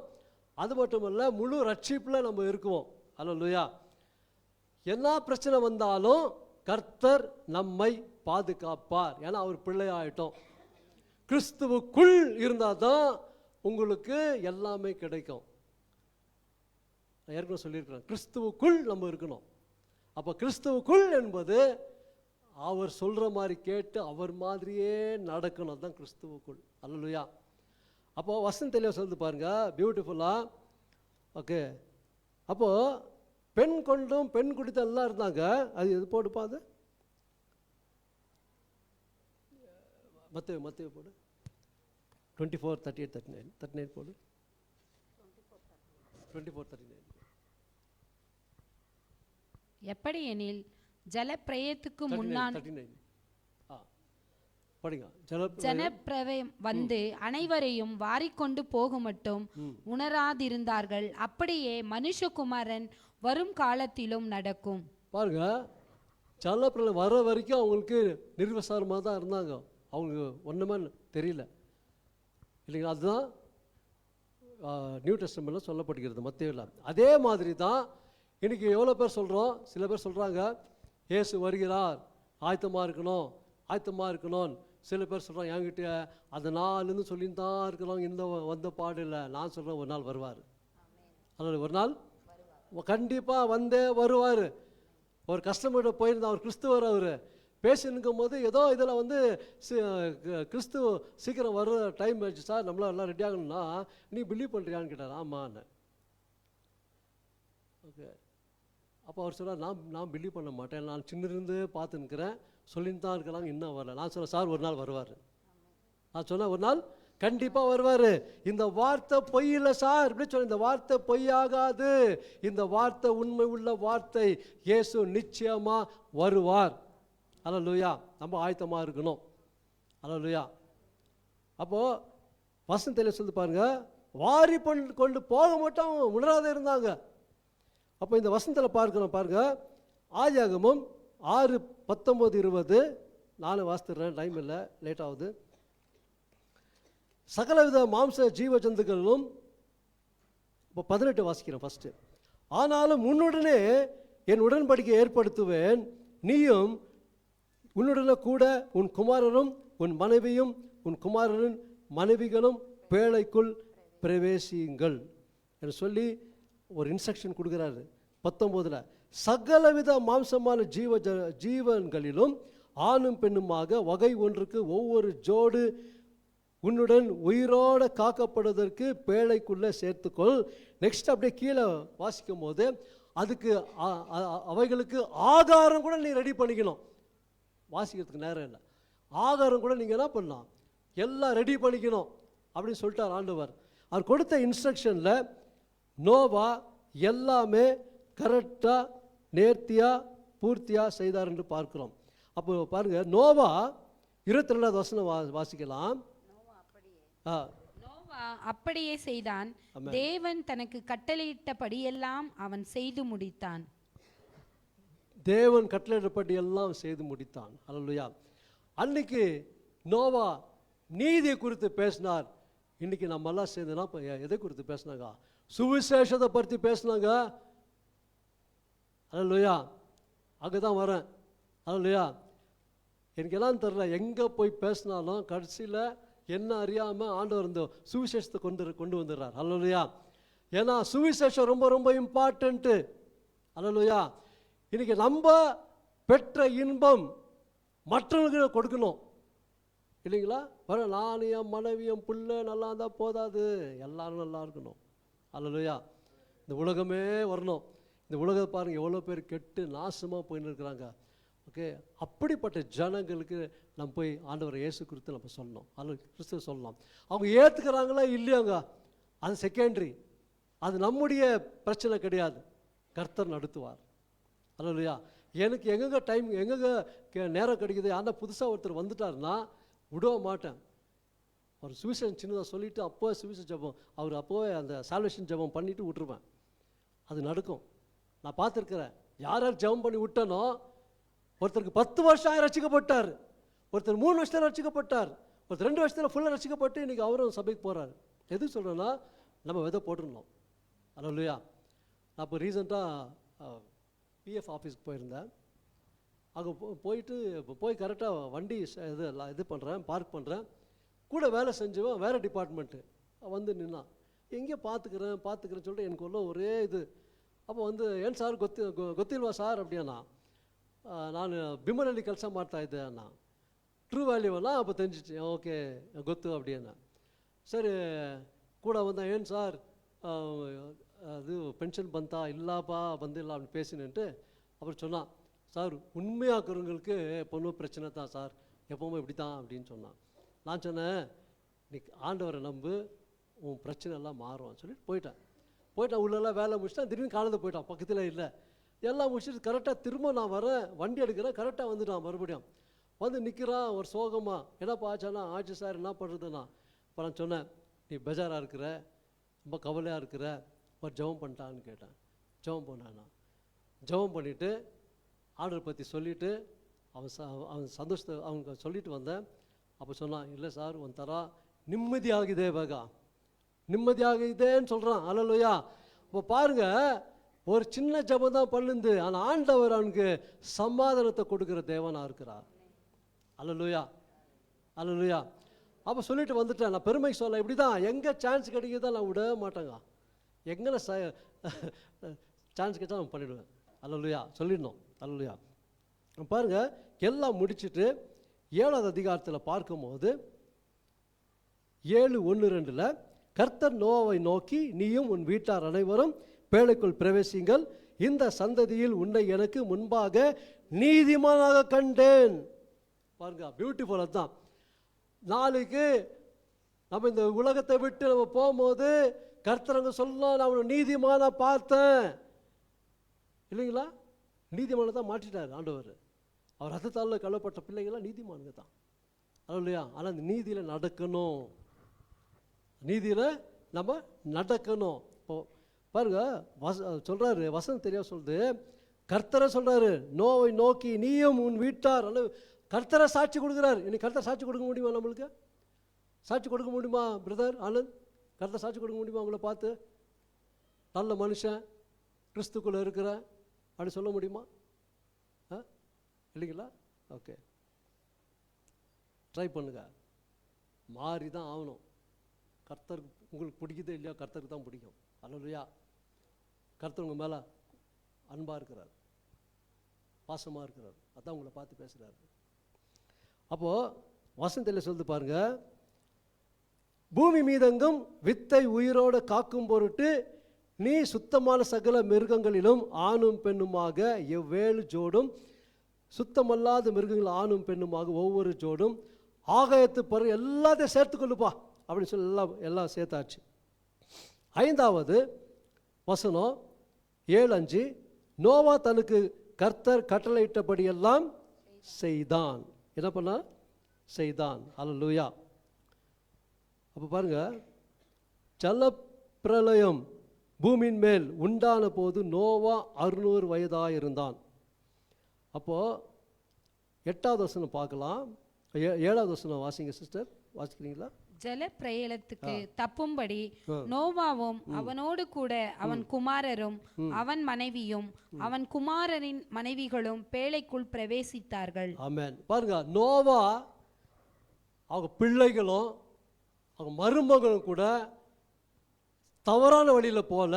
அது மட்டும் இல்லை, முழு ரட்சிப்பில் நம்ம இருக்குவோம். அல்லேலூயா. என்ன பிரச்சனை வந்தாலும் கர்த்தர் நம்மை பாதுகாப்பார். ஏன்னா அவர் பிள்ளையாயிட்டோம். கிறிஸ்துவுக்குள் இருந்தால் தான் உங்களுக்கு எல்லாமே கிடைக்கும். நான் ஏற்கனவே சொல்லியிருக்கிறேன், கிறிஸ்துவுக்குள் நம்ம இருக்கணும். அப்போ கிறிஸ்துவுக்குள் என்பது அவர் சொல்கிற மாதிரி கேட்டு அவர் மாதிரியே நடக்கணும். அதுதான் கிறிஸ்துவுக்குள். அல்லேலூயா. அப்போது வசனம் தெளிவாக சொல்லுது பாருங்க, பியூட்டிஃபுல்லாக. ஓகே, அப்போது பெண் கொண்டும் பெண் குடித்த எல்லாம் இருந்தாங்க. அது எது போடுப்பா? அது மத்தேயு போடு. 24:38-39 போடு. 24:39. எப்படியெனில் ஜலப்பிரயத்துக்கு முன்னான் ஜனப்பிரளயம் வந்து அனைவரையும் வாரிக்கொண்டு போகுமட்டும் உணராதிருந்தார்கள். அப்படியே மனுஷகுமாரன் வரும் காலத்திலும் நடக்கும். பாருங்க, ஜலப்பிரளயம் வர வரைக்கும் அவங்களுக்கு நிர்விசாரமாக தான் இருந்தாங்க. அவங்களுக்கு ஒன்றுமே தெரியல, இல்லைங்களா? அதுதான் நியூ டெஸ்டமெண்ட்ல சொல்லப்படுகிறது, மத்தேயுல. அதே மாதிரி தான் இன்னைக்கு எவ்வளோ பேர் சொல்கிறோம். சில பேர் சொல்கிறாங்க, இயேசு வருகிறார், ஆயத்தமாக இருக்கணும், ஆயத்தமாக இருக்கணும். சில பேர் சொல்கிறாங்க, என்கிட்ட அந்த நாள்னு சொல்லின்னு தான் இருக்கிறோம், இந்த வந்த பாடு இல்லை. நான் சொல்கிறேன், ஒரு நாள் வருவார். அதனால் ஒரு நாள் கண்டிப்பாக வந்தே வருவார். ஒரு கஸ்டமர்கிட்ட போயிருந்தா, அவர் கிறிஸ்துவர், அவர் பேசினுக்கும் போது ஏதோ இதில் வந்து கிறிஸ்து சீக்கிரம் வர டைம் ஆச்சு சார், நம்மளாம் எல்லாம் ரெடி ஆகணும்னா நீ பிலீவ் பண்ணுறியான்னு கேட்டார். ஆமான்னு. ஓகே, அப்போ அவர் சொன்னார், நான் பிலீவ் பண்ண மாட்டேன், நான் சின்னிருந்து பார்த்துன்னுக்கிறேன், சொல்லின்னு தான் இருக்கிறாங்க, இன்னும் வரல. நான் சொன்னேன், சார் ஒரு நாள் வருவார். நான் சொன்னேன், ஒரு நாள் கண்டிப்பாக வருவார். இந்த வார்த்தை பொய் இல்லை சார் இப்படி சொன்ன, இந்த வார்த்தை பொய்யாகாது, இந்த வார்த்தை உண்மை உள்ள வார்த்தை. இயேசு நிச்சயமாக வருவார். அல்லேலூயா. நம்ம ஆயத்தமாக இருக்கணும். அல்லேலூயா. அப்போது வசனத்தில் சொல்லி பாருங்க, வாரி கொண்டு போக மட்டும் உணராத இருந்தாங்க. அப்போ இந்த வசனத்தில் பார்க்கணும் பாருங்க, ஆதியாகமம் 6:19-20. நானும் வாசித்துறேன், டைம் இல்லை, லேட் ஆகுது. சகலவித மாம்ச ஜீவ ஜந்துக்களும். இப்போ 18 வாசிக்கிறேன் ஃபஸ்ட்டு. ஆனாலும் உன்னுடனே என் உடன்படிக்கை ஏற்படுத்துவேன், நீயும் உன்னுடனே கூட உன் குமாரரும் உன் மனைவியும் உன் குமாரரின் மனைவிகளும் பேழைக்குள் பிரவேசியுங்கள் என்று சொல்லி ஒரு இன்ஸ்ட்ரக்ஷன் கொடுக்குறாரு. 19 சகலவித மாம்சமான ஜீவன்களிலும் ஆணும் பெண்ணுமாக வகை ஒன்றுக்கு ஒவ்வொரு ஜோடு உன்னுடன் உயிரோடு காக்கப்படுவதற்கு பேழைக்குள்ளே சேர்த்துக்கொள். நெக்ஸ்ட் அப்படியே கீழே வாசிக்கும் போது, அதுக்கு அவைகளுக்கு ஆகாரம் கூட நீ ரெடி பண்ணிக்கணும். வாசிக்கிறதுக்கு நேரம் இல்லை, ஆகாரம் கூட நீங்கள் என்ன பண்ணலாம், எல்லாம் ரெடி பண்ணிக்கணும் அப்படின்னு சொல்லிட்டார் ஆண்டவர். அவர் கொடுத்த இன்ஸ்ட்ரக்ஷனில் நோவா எல்லாமே கரெக்டாக நேர்த்தியாக பூர்த்தியாக செய்தார் என்று பார்க்கிறோம். அப்போ பாருங்க, நோவா 22வது வசனம் வாசிக்கலாம். நோவா அப்படியே செய்தான், தேவன் தனக்கு கட்டளையிட்டபடியெல்லாம் அவன் செய்து முடித்தான். தேவன் கட்டளையிட்டபடி எல்லாம் செய்து முடித்தான். அல்லேலூயா. அன்னைக்கு நோவா நீதியை குறித்து பேசினார். இன்னைக்கு நம்ம எல்லாம் சேர்ந்துனா எதை குறித்து பேசினாங்க? சுவிசேஷத்தை பற்றி பேசினாங்க. அல்லேலூயா. அங்கே தான் வரேன். அல்லேலூயா. எனக்கு எல்லாம் தெரியல, எங்கே போய் பேசினாலும் கடைசியில் என்ன அறியாமல் ஆண்டவர் இந்த சுவிசேஷத்தை கொண்டு வந்துடுறார். அல்லேலூயா. ஏன்னா சுவிசேஷம் ரொம்ப ரொம்ப இம்பார்ட்டண்ட்டு. அல்லேலூயா. இன்னைக்கு நம்ம பெற்ற இன்பம் மற்றவங்களுக்கு கொடுக்கணும், இல்லைங்களா? நான் என் மனைவியும் பிள்ளை நல்லா இருந்தால் போதாது, எல்லாரும் நல்லா இருக்கணும். அல்லேலூயா. இந்த உலகமே வரணும். இந்த உலகத்தை பாருங்கள் எவ்வளோ பேர் கெட்டு நாசமாக போயின்னு இருக்கிறாங்க. ஓகே, அப்படிப்பட்ட ஜனங்களுக்கு நம்ம போய் ஆண்டவர் இயேசு கிறிஸ்து நம்ம சொல்லணும், அல்ல கிறிஸ்துவ சொல்லலாம். அவங்க ஏற்றுக்கிறாங்களா இல்லையாங்க, அது செகண்டரி, அது நம்முடைய பிரச்சனை கிடையாது. கர்த்தர் நடத்துவார். அல்லையா, எனக்கு எங்கெங்க டைம் எங்கெங்க நேரம் கிடைக்குது, ஆனால் புதுசாக ஒருத்தர் வந்துட்டாருன்னா விடவே மாட்டேன். ஒரு சுவிசேஷம் சின்னதாக சொல்லிவிட்டு அப்போவே சுவிசேஷ ஜபம் அவர் அப்போவே அந்த சால்வேஷன் ஜபம் பண்ணிவிட்டு விட்டுருவேன். அது நடக்கும். நான் பார்த்துருக்குறேன். யார் யார் ஜபம் பண்ணி விட்டனோ, ஒருத்தருக்கு 10 வருஷம் ரசிக்கப்பட்டார், ஒருத்தர் 3 வருஷத்தில் ரசிக்கப்பட்டார், ஒருத்தர் 2 வருஷத்தில் ஃபுல்லாக ரசிக்கப்பட்டு இன்றைக்கி அவரும் சபைக்கு போகிறார். எது சொல்கிறேன்னா, நம்ம விதை போட்டுருந்தோம். அல்லையா, நான் இப்போ ரீசெண்டாக பிஎஃப் ஆஃபீஸ்க்கு போயிருந்தேன். அங்கே போய் கரெக்டாக வண்டி இது பண்ணுறேன், பார்க் பண்ணுறேன். கூட வேலை செஞ்சவன் வேறு டிபார்ட்மெண்ட்டு வந்து நின்னான். எங்கேயோ பார்த்துக்கிறேன்னு சொல்லிட்டு எனக்கு ஒரே இது. அப்போ வந்து ಏನು ಸಾರ್ ಗೊತ್ತಿಲ್ವಾ ಸಾರ್ அப்படின்னா, ನಾನು ಬಿಮ್ಮನಲ್ಲಿ ಕೆಲಸ ಮಾಡ್ತಾಯಿದ್ದೆ ಅಣ್ಣ, ಟ್ರೂ ವ್ಯಾಲ್ಯೂವಲ್ಲ. அப்போ தெரிஞ்சிச்சு, ஓகே ಗೊತ್ತು அப்படின்னா. சரி கூட வந்தேன், ಏನು சார் அது பென்ஷன் ಬಂತಾ இல்லப்பா ಬಂದಿಲ್ಲ அப்படின்னு பேசினேன்ட்டு அப்புறம் சொன்னான், சார் உண்மையாக்குறவங்களுக்கு எப்போவுமே பிரச்சனை தான் சார், எப்போவுமே இப்படி தான் அப்படின்னு சொன்னான். நான் சொன்னேன், நீ ஆண்டவரை நம்பு, உன் பிரச்சனை எல்லாம் மாறும் சொல்லிட்டு போயிட்டேன். உள்ளெல்லாம் வேலை முடிச்சுட்டேன். திடீர்னு காலத்தை போயிட்டான், பக்கத்தில் இல்லை. எல்லாம் முடிச்சுட்டு கரெக்டாக திரும்ப நான் வரேன், வண்டி எடுக்கிறேன், கரெக்டாக வந்துட்டான். மறுபடியும் வந்து நிற்கிறான் ஒரு சோகமாக. என்னப்பா ஆச்சானா, ஆச்சு சார் என்ன பண்ணுறதுண்ணா. இப்போ நான் சொன்னேன், நீ பெஜாராக இருக்கிற, ரொம்ப கவலையாக இருக்கிற, ஒரு ஜெபம் பண்ணிட்டான்னு கேட்டேன். ஜெபம் பண்ணானா. ஜெபம் பண்ணிவிட்டு ஆர்டர் பற்றி சொல்லிவிட்டு அவன் சந்தோஷத்தை அவங்க சொல்லிட்டு வந்தேன். அப்போ சொன்னான், இல்லை சார் ಒಂಥರ நிம்மதியாகுதே வேகா, நிம்மதியாகுதேன்னு சொல்கிறான். அல்லையா, இப்போ பாருங்கள், ஒரு சின்ன ஜபம் தான் பண்ணுது, ஆனால் ஆண்டவர் அவனுக்கு சமாதானத்தை கொடுக்குற தேவனாக இருக்கிறார். அல்லையா, அல்லையா. அப்போ சொல்லிட்டு வந்துட்டேன். நான் பெருமை சொல்ல, இப்படி தான் எங்கே சான்ஸ் கிடைக்குதோ நான் விடவே மாட்டேங்க. எங்கே சான்ஸ் கிடைச்சா நான் பண்ணிவிடுவேன். அல்லையா, சொல்லிடணும். அல்லையா, பாருங்கள், எல்லாம் முடிச்சுட்டு 7வது அதிகாரத்தில் பார்க்கும்போது 7:1-2 கர்த்தர் நோவாவை நோக்கி, நீயும் உன் வீட்டார் அனைவரும் பேழைக்குள் பிரவேசிங்கள், இந்த சந்ததியில் உன்னை எனக்கு முன்பாக நீதிமானாக கண்டேன். பாருங்க, பியூட்டிஃபுல். அதுதான் நாளைக்கு நம்ம இந்த உலகத்தை விட்டு நம்ம போகும்போது கர்த்தரங்க சொல்லலாம், நான் அவனை நீதிமான பார்த்தேன் இல்லைங்களா. நீதிமான தான் மாற்றிட்டார் ஆண்டவர். அவர் ரத்தத்தால் கழுவப்பட்ட பிள்ளைங்களாம் நீதிமானுங்க தான். இல்லையா, ஆனால் அந்த நீதியில் நடக்கணும், நீதியில் நம்ம நடக்கணும். இப்போ பாருங்க, சொல்கிறாரு, வசனம் தெரியாது சொல்லுது, கர்த்தரை சொல்கிறாரு, நோவை நோக்கி நீயும் உன் வீட்டார். கர்த்தரை சாட்சி கொடுக்குறாரு. இன்னைக்கு கர்த்தர் சாட்சி கொடுக்க முடியுமா? நம்மளுக்கு சாட்சி கொடுக்க முடியுமா பிரதர் ஆனந்த்? கர்த்தர் சாட்சி கொடுக்க முடியுமா? உங்களை பார்த்து நல்ல மனுஷன், கிறிஸ்துக்குள்ளே இருக்கிற அப்படி சொல்ல முடியுமா? இல்லைங்களா? ஓகே, ட்ரை பண்ணுங்க. மாறி தான் ஆகணும். கர்த்தருக்கு உங்களுக்கு பிடிக்குதோ இல்லையா, கர்த்தருக்கு தான் பிடிக்கும். அல்லையா, கர்த்தர் உங்கள் மேலே அன்பாக இருக்கிறார், பாசமாக இருக்கிறார், அதான் உங்களை பார்த்து பேசுகிறாரு. அப்போது வசனத்தில் சொல்லுது பாருங்க, பூமி மீதெங்கும் வித்தை உயிரோடு காக்கும் பொருட்டு நீ சுத்தமான சகல மிருகங்களிலும் ஆணும் பெண்ணுமாக 7 ஜோடும், சுத்தமல்லாத மிருகங்கள் ஆணும் பெண்ணுமாக ஒவ்வொரு ஜோடும், ஆகாயத்து பறவை எல்லாத்தையும் சேர்த்துக்கொள்ளுப்பா அப்படின்னு சொல்லி எல்லாம் சேர்த்தாச்சு. 5வது வசனம் 7:5 நோவா தனக்கு கர்த்தர் கட்டளையிட்டபடியெல்லாம் செய்தான். என்ன பண்ணா? செய்தான். அல்லேலூயா. அப்போ பாருங்க, ஜலப்பிரளயம் பூமியின் மேல் உண்டான போது நோவா 600 வயதாக இருந்தான். அப்போது 8வது வசனம் பார்க்கலாம். 7வது வசனம் வாசிங்க சிஸ்டர், வாசிக்கிறீங்களா? ஜல பிரளயத்துக்கு தப்பும்படி நோவாவும் அவனோடு கூட அவன் குமாரரும் அவன் மனைவியும் அவன் குமாரரின் மனைவிகளும் பேழைக்குள் பிரவேசித்தார்கள். ஆமென். பாருங்க, நோவா அவங்க பிள்ளைகளும் அவங்க மருமகளும் கூட தவறான வழியில் போல,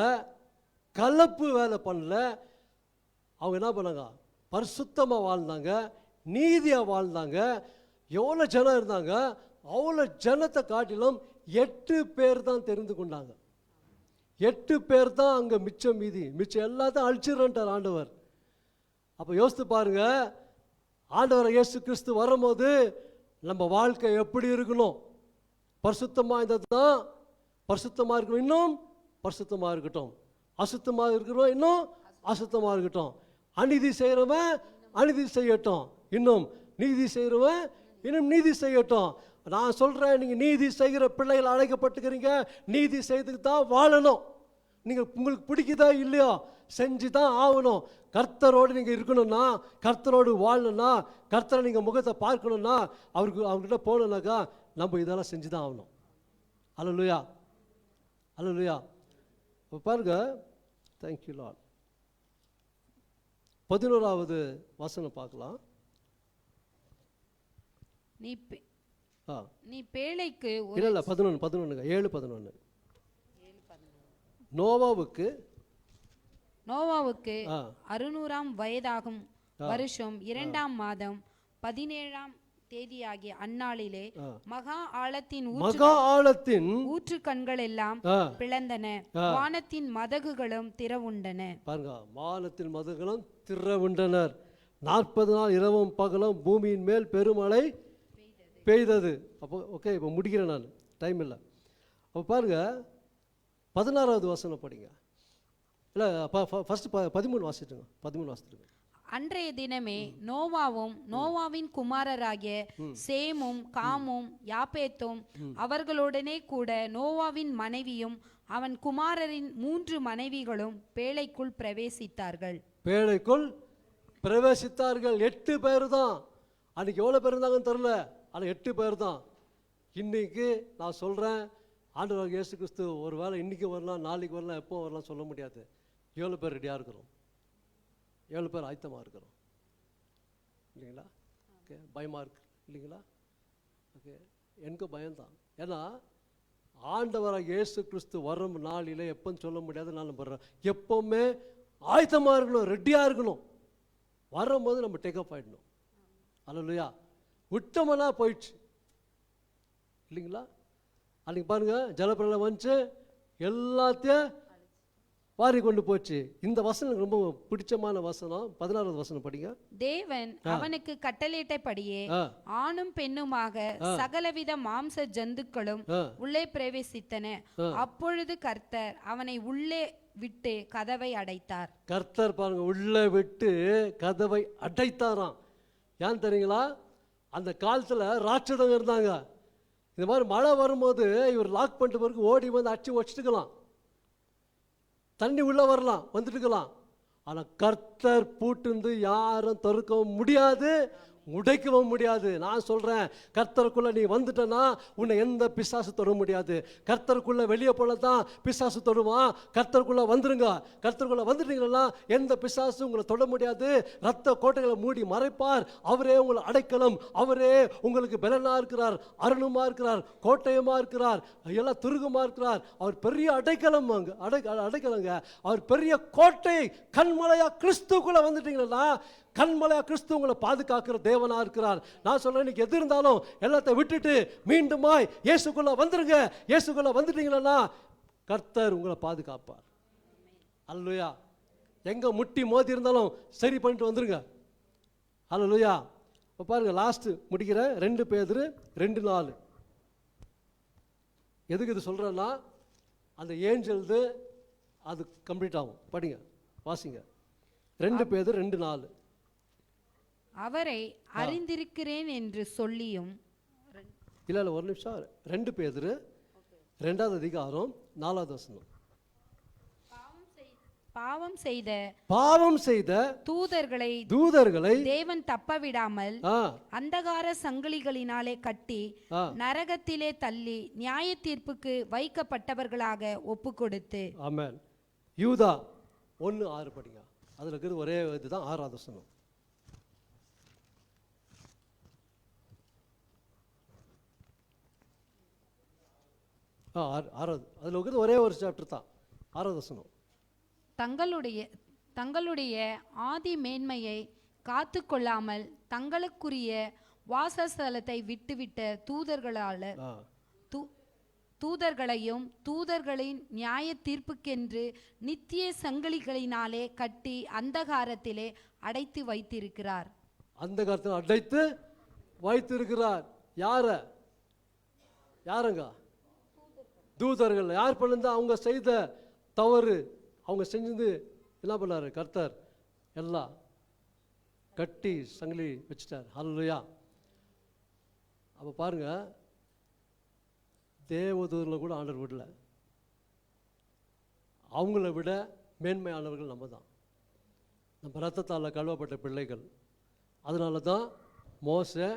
கலப்பு வேலை பண்ணல. அவங்க என்ன பண்ணாங்க? பரிசுத்தமாக வாழ்ந்தாங்க, நீதியாக வாழ்ந்தாங்க. எவ்வளோ ஜனம் இருந்தாங்க? அவ்வளோ ஜனத்தை காட்டிலும் 8 பேர் தான் தெரிந்து கொண்டாங்க. 8 பேர் தான் அங்கே மிச்சம் மீதி, மிச்சம் எல்லாத்தையும் அழிச்சிடறான்ட்டார் ஆண்டவர். அப்போ யோசித்து பாருங்க, ஆண்டவர் இயேசு கிறிஸ்து வரும்போது நம்ம வாழ்க்கை எப்படி இருக்கணும்? பரிசுத்தமாக இருந்தது தான் பரிசுத்தமாக இருக்கணும், இன்னும் பரிசுத்தமாக இருக்கட்டும். அசுத்தமாக இருக்கிறோம், இன்னும் அசுத்தமாக இருக்கட்டும். அநீதி செய்கிறவன் அநீதி செய்யட்டும், இன்னும் நீதி செய்கிறவன் இன்னும் நீதி செய்யட்டும். நான் சொல்கிறேன், நீங்கள் நீதி செய்கிற பிள்ளைகள் அழைக்கப்பட்டுக்கிறீங்க. நீதி செய்துக்கு தான் வாழணும். நீங்கள் உங்களுக்கு பிடிக்குதா இல்லையோ செஞ்சு தான் ஆகணும். கர்த்தரோடு நீங்கள் இருக்கணும்னா, கர்த்தரோடு வாழணும்னா, கர்த்தரை நீங்கள் முகத்தை பார்க்கணும்னா, அவர்கிட்ட போகணுன்னாக்கா நம்ம இதெல்லாம் செஞ்சு தான் ஆகணும். அல்லேலூயா, அல்லேலூயா. இப்போ பாருங்க, தேங்க்யூ லார்ட். 11வது வசனம் பார்க்கலாம். நீ பேழைக்கு இல்ல 11 7:11 நோவாவுக்கு 600ஆம் வயதாகும் வருஷம் 2ஆம் மாதம் 17ஆம் தேதியாகிய அந்நாளிலே மகா ஆழத்தின் ஊற்று கண்கள் எல்லாம் பிளந்தன, வானத்தின் மதகுகளும் திறவுண்டன. பாருங்க, வானத்தின் மதகுகளும் திறவுண்டனர். 40 நாள் இரவும் பகலும் பூமியின் மேல் பெருமழை பெய்தது. அப்போ ஓகே, இப்போ முடிக்கிறேன், நான் டைம் இல்லை. அப்போ பாருங்க, 16வது வசனம் படிங்க. இல்லை, ஃபர்ஸ்ட் 13 வாசிட்டுங்க. 13 வாசிட்டுங்க. அன்றைய தினமே நோவாவும் நோவாவின் குமாரராகிய சேமும் காமும் யாப்பேத்தும் அவர்களுடனே கூட நோவாவின் மனைவியும் அவன் குமாரரின் 3 மனைவிகளும் பேழைக்குள் பிரவேசித்தார்கள். 8 பேர் தான். அன்னைக்கு எவ்வளோ பேர் இருந்தாங்கன்னு தெரில, ஆனால் 8 பேர் தான். இன்னைக்கு நான் சொல்கிறேன், ஆண்டவர் இயேசு கிறிஸ்து ஒரு வேளை இன்னைக்கு வரலாம், நாளைக்கு வரலாம், எப்போ வரலாம் சொல்ல முடியாது. 7 பேர் ரெடியாக இருக்கிறோம், 7 பேர் ஆயத்தமாக இருக்கிறோம், இல்லைங்களா? ஓகே, பயமாக இருக்கு இல்லைங்களா? ஓகே, எனக்கு பயம்தான். ஏன்னா ஆண்டவராக இயேசு கிறிஸ்து வரும் நாளில் எப்போன்னு சொல்ல முடியாது. நான் நம்புறேன், எப்போவுமே ஆயத்தமாக இருக்கணும், ரெடியாக இருக்கணும். வரும்போது நம்ம டேக்அப் ஆகிடணும். அல்லேலூயா. விட்டோம்னா போயிடுச்சு, இல்லைங்களா? அன்றைக்கி பாருங்கள், ஜலப்பிரளயம் வந்துச்சு, எல்லாத்தையும் வாரி கொண்டு போச்சு. இந்த வசனம் ரொம்ப பிடிச்சமான வசனம். 16வது வசனம் படிங்க. தேவன் அவனுக்கு கட்டளையிட்டபடியே ஆணும் பெண்ணுமாக சகலவித மாம்ச ஜந்துக்களும் உள்ளே பிரவேசித்தன. அப்பொழுது கர்த்தர் அவனை உள்ளே விட்டு கதவை அடைத்தார். கர்த்தர் பாருங்க, உள்ளே விட்டு கதவை அடைத்தாராம். ஏன் தெரியுங்களா? அந்த காலத்தில் ராட்சதங்க இருந்தாங்க. இந்த மாதிரி மழை வரும்போது இவர் லாக் பண்ணிட்டு பிறகு ஓடி வந்து அடிச்சு வச்சுட்டுக்கலாம், தண்ணி உள்ளே வரலாம், வந்துட்டுக்கலாம். ஆனால் கர்த்தர் பூட்டுந்து யாரும் திறக்கவும் முடியாது, உடைக்கவும் முடியாது. நான் சொல்கிறேன், கர்த்தருக்குள்ளே நீ வந்துட்டனா உன்னை எந்த பிசாசு தொட முடியாது. கர்த்தருக்குள்ளே வெளியே போல தான் பிசாசு தொடுவான். கர்த்தருக்குள்ளே வந்துருங்க. கர்த்தருக்குள்ளே வந்துட்டீங்கன்னா எந்த பிசாசு உங்களை தொட முடியாது. ரத்த கோட்டைகளை மூடி மறைப்பார். அவரே உங்களை அடைக்கலம், அவரே உங்களுக்கு பலனாக இருக்கிறார், அருணுமா இருக்கிறார், கோட்டையுமா இருக்கிறார், எல்லாம் துருகமா இருக்கிறார். அவர் பெரிய அடைக்கலம், அடைக்கலங்க. அவர் பெரிய கோட்டை. கண்மலையா கிறிஸ்துக்குள்ளே வந்துட்டீங்கன்னா கண்மலையா கிறிஸ்து உங்களை பாதுகாக்கிற தேவனா இருக்கிறார். நான் சொல்றேன், இன்னைக்கு எது இருந்தாலும் எல்லாத்தையும் விட்டுட்டு மீண்டுமாய் இயேசுக்குள்ள வந்துருங்க. இயேசுக்குள்ள வந்துட்டீங்கன்னா கர்த்தர் உங்களை பாதுகாப்பார். அல்லேலூயா. எங்க முட்டி மோதி இருந்தாலும் சரி பண்ணிட்டு வந்துருங்க. அல்லேலூயா. இப்போ பாருங்க, லாஸ்ட் முடிக்கிற 2 பேதுரு 2:4. எதுக்கு இது சொல்றேன்னா, அந்த ஏஞ்சல்து அது கம்ப்ளீட் ஆகும். படிங்க, வாசிங்க. 2 பேதுரு 2:4. அவரை அறிந்திருக்கிறேன் என்று சொல்லியும். இல்லை ஒரு நிமிஷம். 2 பேதுரு 2வது அதிகாரம் 4வது வசனம். பாவம் செய்த தூதர்களை தேவன் தப்பவிடாமல் அந்தகார சங்கிலிகளினாலே கட்டி நரகத்திலே தள்ளி நியாய தீர்ப்புக்கு வைக்கப்பட்டவர்களாக ஒப்பு கொடுத்து. ஆமென். யூதா 1:6 படிங்க. அதுல இருக்கிறது ஒரே இதுதான், 6வது வசனம். ஆறாவது, அதில் இருக்கிறது ஒரே ஒரு சாப்டர் தான், 6வது வசனம். தங்களுடைய ஆதி மேன்மையை காத்து கொள்ளாமல் தங்களுக்குரிய வாசஸ்தலத்தை விட்டுவிட்ட தூதர்களையும் தூதர்களின் நியாய தீர்ப்புக்கென்று நித்திய சங்கிலிகளினாலே கட்டி அந்தகாரத்திலே அடைத்து வைத்திருக்கிறார். அந்தகாரத்தில் அடைத்து வைத்திருக்கிறார். யாருங்க? தூதர்கள். யார் பண்ணா? அவங்க செய்த தவறு, அவங்க செஞ்சது என்ன பண்ணாரு? கர்த்தர் எல்லாம் கட்டி சங்கிலி வச்சுட்டார். ஹல்லேலூயா. அப்போ பாருங்க, தேவதூதர்களை கூட ஆண்டவர் விடல. அவங்கள விட மேன்மையானவர்கள் நம்ம தான். நம்ம ரத்தத்தால் கழுவப்பட்ட பிள்ளைகள். அதனால தான் மோசே,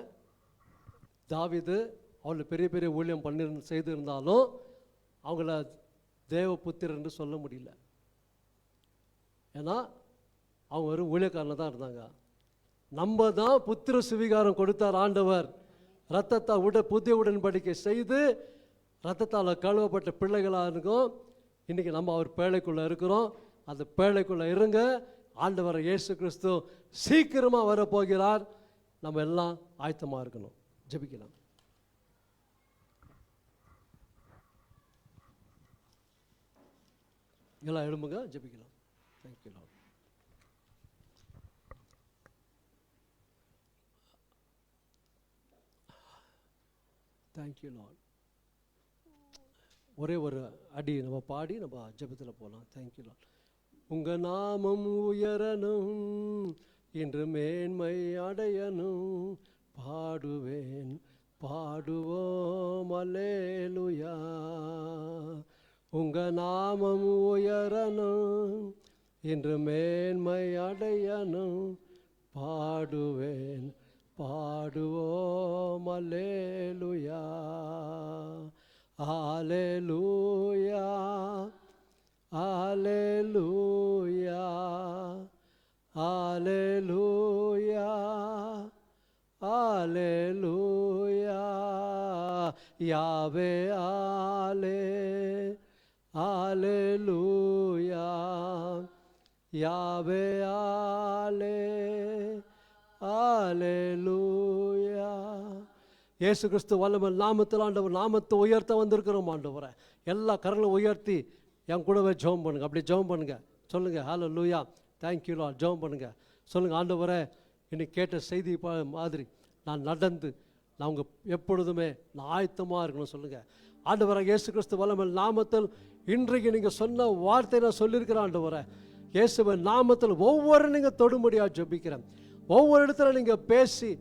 தாவீது அவங்கள பெரிய பெரிய ஊழியம் செய்திருந்தாலும் அவங்கள தேவ புத்திரர் என்று சொல்ல முடியல. ஏன்னா அவங்க ஒரு ஊழியக்காரனை தான் இருந்தாங்க. நம்ம தான் புத்திர சுவிகாரம் கொடுத்தார் ஆண்டவர். ரத்தத்தை புதிய உடன்படிக்கை செய்து ரத்தத்தால் கழுவப்பட்ட பிள்ளைகளாக இருக்கும். இன்றைக்கி நம்ம அவர் பேழைக்குள்ளே இருக்கிறோம். அந்த பேழைக்குள்ளே இருங்க. ஆண்டவர் இயேசு கிறிஸ்து சீக்கிரமாக வரப்போகிறார். நம்ம எல்லாம் ஆயத்தமாக இருக்கணும். ஜெபிக்கலாம். எல்லாம் எழும்புங்க, ஜெபிக்கலாம். Thank you Lord. Thank you Lord. ஒரே ஒரு அடி நம்ம பாடி நம்ம ஜெபத்தில் போகலாம். Thank you Lord. உங்கள் நாமம் உயரணும், இன்று மேன்மை அடையணும், பாடுவேன் பாடுவோம் அல்லேலூயா. உங்கள் நாமம் உயரணும், இன்று மேன்மை அடையணும், பாடுவேன் பாடுவோம் அல்லேலூயா. அல்லேலூயா அல்லேலூயா அல்லேலூயா அல்லேலூயா. யாவே அல்லேலூயா, யாவே அல்லேலூயா. இயேசு கிறிஸ்து வல்லமையுள்ள நாமத்தில் ஆண்டவர் நாமத்தை உயர்த்த வந்திருக்கிறோம். ஆண்டவரை எல்லா கரங்களும் உயர்த்தி என் கூடவே ஜெபம் பண்ணுங்க. அப்படி ஜெபம் பண்ணுங்க. சொல்லுங்க ஹல்லேலூயா, தேங்க்யூ லார்ட். ஜெபம் பண்ணுங்க. சொல்லுங்க, ஆண்டவரே இன்னைக்கு கேட்ட செய்தி மாதிரி நான் நடந்து நான் உங்க எப்பொழுதுமே நான் ஆயத்தமாக இருக்கணும். சொல்லுங்க, ஆண்டவரே இயேசு கிறிஸ்து வல்லமையுள்ள நாமத்தில் இன்றைக்கு நீங்கள் சொன்ன வார்த்தை நான் சொல்லியிருக்கிறேன். ஆண்டவரே இயேசுவின் நாமத்தில் ஒவ்வொரு நீங்கள் தொடும்படியாக ஜெபிக்கிறேன். ஒவ்வொரு இடத்துல நீங்கள் பேசி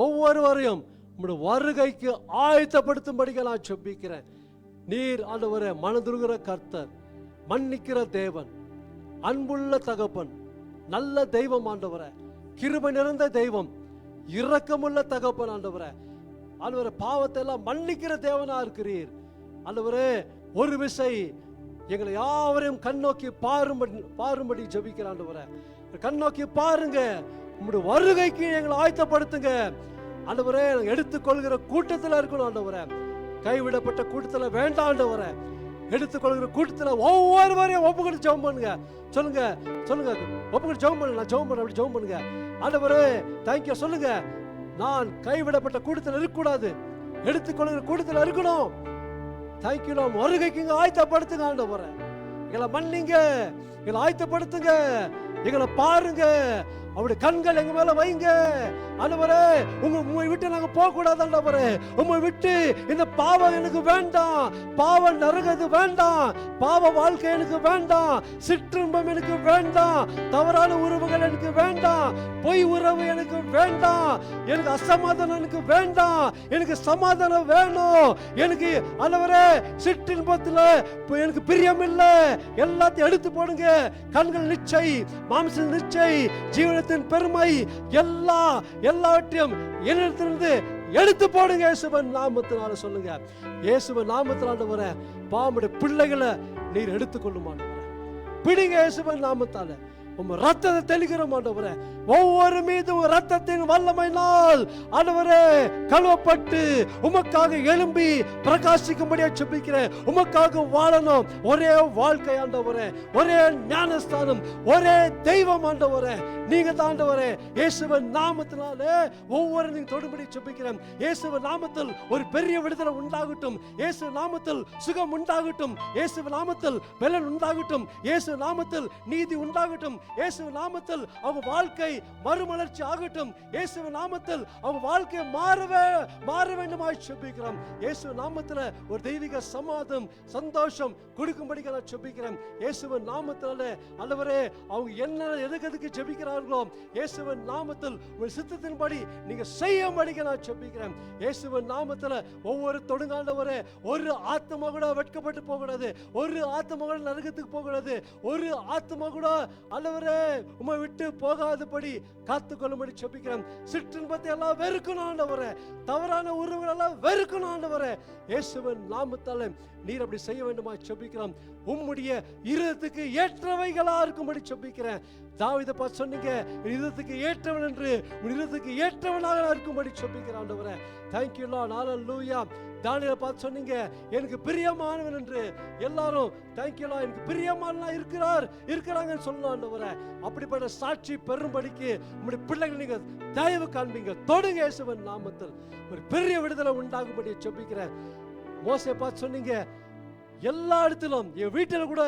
ஒவ்வொருவரையும் உங்களுடைய வருகைக்கு ஆயத்தப்படுத்தும்படிக்க நான் ஜெபிக்கிறேன். நீர் ஆண்டவரே மனதுருகிற கர்த்தர், மன்னிக்கிற தேவன், அன்புள்ள தகப்பன், நல்ல தெய்வம் ஆண்டவரே, கிருபை நிறைந்த தெய்வம், இரக்கமுள்ள தகப்பன் ஆண்டவரே. ஆண்டவரே பாவத்தை எல்லாம் மன்னிக்கிற தேவனா இருக்கிறீர். ஆண்டவரே ஒரு விசை எங்களை யாவரையும் கண்ணோக்கி பாரும்படி ஜெபிக்கிற ஆண்டவரே. கண்ணோக்கி பாருங்க, உங்களுடைய வருகைக்கு எங்களை ஆயத்தப்படுத்துங்க ஆண்டவரே. எடுத்துக்கொள்கிற கூட்டத்தில் இருக்கணும் ஆண்டவரே. கைவிடப்பட்ட கூட்டத்தில் வேண்டாம் ஆண்டவரே. எடுத்துக்கொள்கிற கூட்டத்தில் ஒவ்வொருவரையும் ஒப்புக்கிட்டு ஜெபம் பண்ணுங்க. சொல்லுங்க சொல்லுங்க, ஒப்புக்கிட்டு ஜெபம் பண்ணுங்க. நான் ஜெபம் பண்ண அப்படி ஜெபம் பண்ணுங்க. ஆண்டவரே தேங்க்யூ. சொல்லுங்க, நான் கைவிடப்பட்ட கூட்டத்தில் இருக்கக்கூடாது, எடுத்துக்கொள்கிற கூட்டத்தில் இருக்கணும். தேங்க்யூ. நாம் வருகைக்கு இங்க ஆயத்தப்படுத்துங்க ஆண்டவரே. எங்களை மன்னிங்க, எங்களை ஆயத்தப்படுத்துங்க, எங்களை பாருங்க, அவருடைய கண்கள் எங்க மேல வைங்க ஆண்டவரே. உம்மை விட்டு நாங்க போக கூடாது ஆண்டவரே. உம்மை விட்டு இந்த பாவம் எனக்கு வேண்டாம், பாவ நரகது வேண்டாம், பாவ வாழ்க்கை எனக்கு வேண்டாம், சிற்றின்பம் எனக்கு வேண்டாம், தவறான உறவுகள் எனக்கு வேண்டாம், பொய் உறவு எனக்கு வேண்டாம், எனக்கு அசமாதானம் எனக்கு வேண்டாம், எனக்கு சமாதானம் வேணும். எனக்கு ஆண்டவரே சிற்றின்பத்துல எனக்கு பிரியம் இல்லை, எல்லாத்தையும் எடுத்து போடுங்க. கண்கள் நிச்சை, மாம்சம் நிச்சை, ஜீவனத்தின் பெருமை எல்லாவற்றையும் என்னிடத்திலிருந்து எடுத்து போடுங்க இயேசுவின் நாமத்தினால. சொல்லுங்க, இயேசுவின் நாமத்தினால ஆண்டவரே பாவமுடைய பிள்ளைகளை நீர் எடுத்துக்கொள்ளும் ஆண்டவரே. பிடிங்க இயேசுவின் நாமத்தால. உம் ரத்தத்தை தெளிக்கிறோம் ஆண்டவரே. ஒவ்வொரு மீதும் ரத்தத்தின் வல்லமையினால் ஆண்டவரே கழுவப்பட்டு உமக்காக எழும்பி பிரகாசிக்கும்படியா ஜெபிக்கிறேன். உமக்காக வாழணும். ஒரே வாழ்க்கை ஆண்டவரே, ஒரே ஞானஸ்தானம், ஒரே தெய்வம் ஆண்டவரே. நீங்க தான் ஆண்டவரே. இயேசுவின் நாமத்தினாலே ஒவ்வொரு நீங்க தொடும்படி ஜெபிக்கிறேன். இயேசுவின் நாமத்தில் ஒரு பெரிய விடுதலை உண்டாகட்டும். இயேசு நாமத்தில் சுகம் உண்டாகட்டும். இயேசு நாமத்தில் பலன் உண்டாகட்டும். இயேசு நாமத்தில் நீதி உண்டாகட்டும். இயேசு நாமத்தில் அவங்க வாழ்க்கை மறுமலர்ச்சி ஆகட்டும். இயேசு நாமத்தில் அவங்க வாழ்க்கை மாற வேண்டுமாய் ஜெபிக்கிறோம். இயேசு நாமத்தில் ஒரு தெய்வீக சமாதானம் சந்தோஷம் கொடுக்கும்படி நான் ஜெபிக்கிறேன். இயேசுவின் நாமத்தினாலே ஆண்டவரே அவங்க என்ன எதுக்கு ஜெபிக்கிறார்களோ இயேசுவின் நாமத்தில் ஒரு சித்தத்தின்படி நீங்க செய்யும்படி நான் ஜெபிக்கிறேன். இயேசுவின் நாமத்தில் ஒவ்வொரு தொடுங்காண்டவரே ஒரு ஆத்மா கூட வெட்கப்பட்டு போகக்கூடாது. ஒரு ஆத்மா கூட நரகத்துக்கு போகக்கூடாது. ஒரு ஆத்மா கூட ஆண்டவரே உம்மை விட்டு போகாதபடி காத்துக்கொள்ளும்படி ஜெபிக்கிறேன். சிற்றின்பத்தை எல்லாம் வெறுக்கணும் ஆண்டவரே. தவறான உறவுகள் எல்லாம் வெறுக்கணும் ஆண்டவரே. இயேசுவின் நாமத்தாலே நீர் அப்படி செய்ய வேண்டுமா ஜெபிக்கிறோம். உம்முடைய இருதயத்துக்கு ஏற்றவைகளா இருக்கும்படி ஜெபிக்கிறேன். தாவீதை பார்த்து சொன்னீங்க, இருதயத்துக்கு ஏற்றவன் என்று இருதயத்துக்கு ஏற்றவனாக இருக்கும்படி ஜெபிக்கிறேன் ஆண்டவரே. Thank you Lord. Hallelujah. தானியேலை பார்த்து சொன்னீங்க, எனக்கு பிரியமானவன் என்று. எல்லாரும் Thank you Lord, எனக்கு பிரியமானவனா இருக்கிறாங்கன்னு சொல்லணும் ஆண்டவரே. அப்படிப்பட்ட சாட்சி பெரும்படிக்கு உங்களுடைய பிள்ளைகள் நீங்க தயவு காண்பீங்க. தொடுங்க இயேசுவின் நாமத்தில் ஒரு பெரிய விடுதலை உண்டாகும்படி ஜெபிக்கிறேன். மோசே பார்த்து சொன்னீங்க, எல்லா இடத்திலும் என் வீட்டில் கூட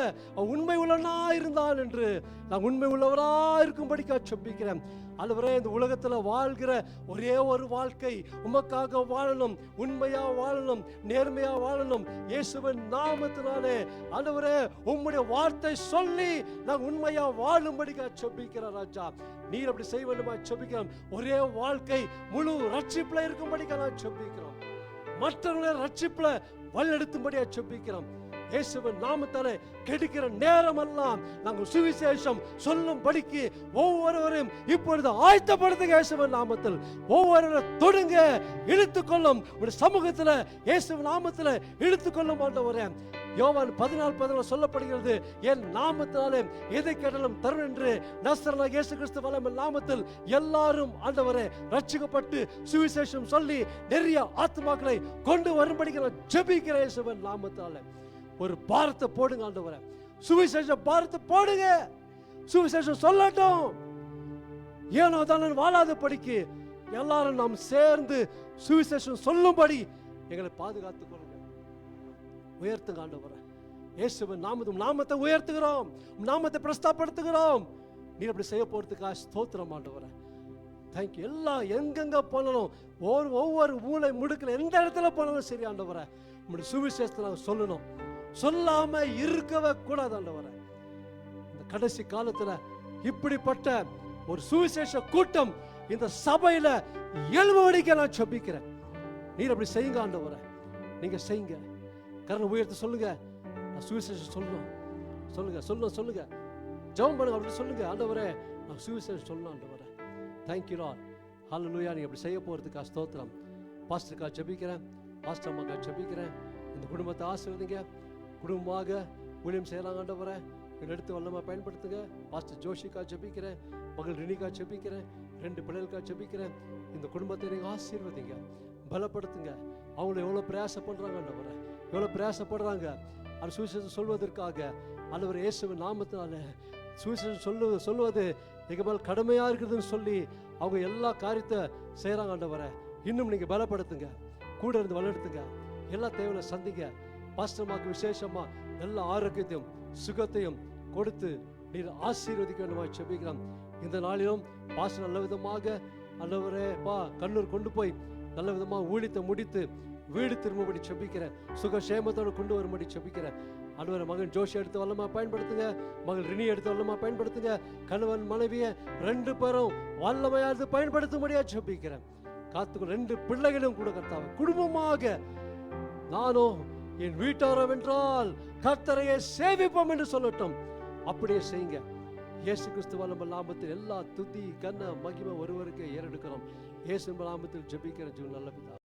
உண்மை உள்ளவனா இருந்தான் என்று நான் உண்மை உள்ளவரா இருக்கும்படிக்கா ஜெபிக்கிறேன். ஆண்டவரே, இந்த உலகத்துல வாழ்கிற ஒரே ஒரு வாழ்க்கை உமக்காக வாழணும், உண்மையா வாழணும், நேர்மையா வாழணும். இயேசுவின் நாமத்தினாலே ஆண்டவரே உம்முடைய வார்த்தை சொல்லி நான் உண்மையா வாழும்படிக்கா ஜெபிக்கிறேன் ராஜா. நீர் அப்படி செய்ய வேண்டுமா ஜெபிக்கிறோம். ஒரே வாழ்க்கை முழு ரட்சிப்புல இருக்கும்படிக்கா நான் ஜெபிக்கிறோம். மற்றவர்களை ரட்சிப்புல வழிநடத்தும்படியா ஜெபிக்கிறோம். இயேசுவின் நாமத்தாலே கெடுக்கிற நேரமெல்லாம் நாங்கள் சுவிசேஷம் சொல்லும்படிக்கு ஒவ்வொருவரையும் இப்பொழுது ஆயத்தப்படுத்துங்க. இயேசுவின் நாமத்தில் ஒவ்வொருவரை தொடுங்க, இழுத்துக்கொள்ளும். ஒரு சமூகத்தில் இயேசுவின் நாமத்தில் இழுத்துக்கொள்ளும் ஆண்டவரே. யோவான் 14:14 சொல்லப்படுகிறது, என் நாமத்தினாலே எதை கேட்டாலும் தரும் என்று. நசரேயனாகிய இயேசு கிறிஸ்து வல்லமையுள்ள நாமத்தில் எல்லாரும் ஆண்டவரே ரட்சிக்கப்பட்டு சுவிசேஷம் சொல்லி நிறைய ஆத்துமாக்களை கொண்டு வரும்படிக்கு நான் ஜெபிக்கிறேன். இயேசுவின் நாமத்தாலே ஒரு பாரத்தை போடுங்க ஆண்டவரே. சுவிசேஷ பாரத்தை போடுங்க. சுவிசேஷம் சொல்லட்டும். ஏனோ தான் வாழாத படிக்கு எல்லாரும் நாம் சேர்ந்து சுவிசேஷம் சொல்லும்படி எங்களை பாதுகாத்துக் கொள்ளுங்க. உயர்த்துங்க ஆண்டவரே. இயேசுவின் நாமத்தை உயர்த்துகிறோம், நாமத்தை பிரஸ்தாபடுத்துகிறோம். நீ அப்படி செய்ய போறதுக்காக ஸ்தோத்திரம் ஆண்டவரே. தேங்க்யூ. எல்லாம் எங்கெங்க போனாலும் ஒவ்வொரு மூளை முடுக்கல எந்த இடத்துல போனாலும் சரி ஆண்டவரே, உங்களுடைய சுவிசேஷத்தை நாங்கள் சொல்லணும். சொல்லாம இருக்கவே கூடாது ஆண்டவரே. இந்த கடைசி காலத்துல இப்படிப்பட்ட ஒரு சுவிசேஷ கூட்டம் இந்த சபையில எழுவடிக்க நான் ஜெபிக்கிறேன். நீர் அப்படி செய்யுங்க ஆண்டவரே. நீங்க செய்யுங்க. கரண உயர்த்த சொல்லுங்க. நான் சுவிசேஷம் சொல்லணும். சொல்லுங்க. ஜெபம் பண்ணுங்க. அப்படி சொல்லுங்க, ஆண்டவரே நான் சுவிசேஷம் சொல்லணும் ஆண்டவரே. Thank you Lord. ஹல்லேலூயா. நீங்க அப்படி செய்ய போறதுக்காக ஸ்தோத்திரம். பாஸ்டருக்காக ஜெபிக்கிறேன், பாஸ்டர் அம்மாக்காக ஜெபிக்கிறேன். இந்த குடும்பத்தை ஆசீர்வதிங்க. குடும்பமாக ஊழியம் செய்யலாம் ஆண்டவரே. எடுத்து வல்லமா பயன்படுத்துங்க. பாஸ்டர் ஜோஷிக்காக ஜெபிக்கிறேன், மகள் ரினிக்காக ஜெபிக்கிறேன், 2 பிள்ளைகளுக்காக ஜெபிக்கிறேன். இந்த குடும்பத்தை நீங்க ஆசீர்வதிங்க, பலப்படுத்துங்க. அவங்களை எவ்வளவு பிரயாசம் பண்றாங்க ஆண்டவரே, எவ்வளவு பிரயாசப்படுறாங்க அது சுவிசேஷம் சொல்வதற்காக. ஆண்டவரே இயேசுவின் நாமத்தினால சுவிசேஷம் சொல்லுவது எங்க மேல் கடமையா இருக்குதுன்னு சொல்லி அவங்க எல்லா காரியத்தை செய்யறாங்க ஆண்டவரே. இன்னும் நீங்க பலப்படுத்துங்க, கூட இருந்து வளர்த்துங்க, எல்லா தேவையில சந்திங்க. பாஸ்டர்மாக்கு விசேஷமா எல்லா ஆரோக்கியத்தையும் சுகத்தையும் கொடுத்து நீர் ஆசீர்வதிக்க வேண்டுமா ஜெபிக்கிறோம். இந்த நாளிலும் பாஸ்டர் நல்ல விதமாக ஆண்டவரே கண்ணூர் கொண்டு போய் நல்ல விதமாக ஊழியத்தை முடித்து வீடு திரும்பபடி ஜெபிக்கிறேன். சுகசேமத்தோடு கொண்டு வரும்படி ஜெபிக்கிறேன். ஆண்டவரே, மகன் ஜோஷி எடுத்து வல்லமா பயன்படுத்துங்க, மகள் ரினி எடுத்து வல்லமா பயன்படுத்துங்க. கணவன் மனைவியை 2 பேரும் வல்லமையாக பயன்படுத்தும்படியா ஜெபிக்கிறேன். காத்துக்கொள். 2 பிள்ளைகளும் கூட கர்த்தாவே குடும்பமாக நானும் என் வீட்டாரோ வென்றால் கர்த்தரையே சேவிப்போம் என்று சொல்லட்டும். அப்படியே செய்யுங்க. இயேசு கிறிஸ்து வல்லமையுள்ள நாமத்தில் எல்லா துதி கன மகிமை ஒருவருக்கு ஏறெடுக்கிறோம். இயேசு நாமத்தில் ஜெபிக்கிற ஜீவன் நல்ல பிதா.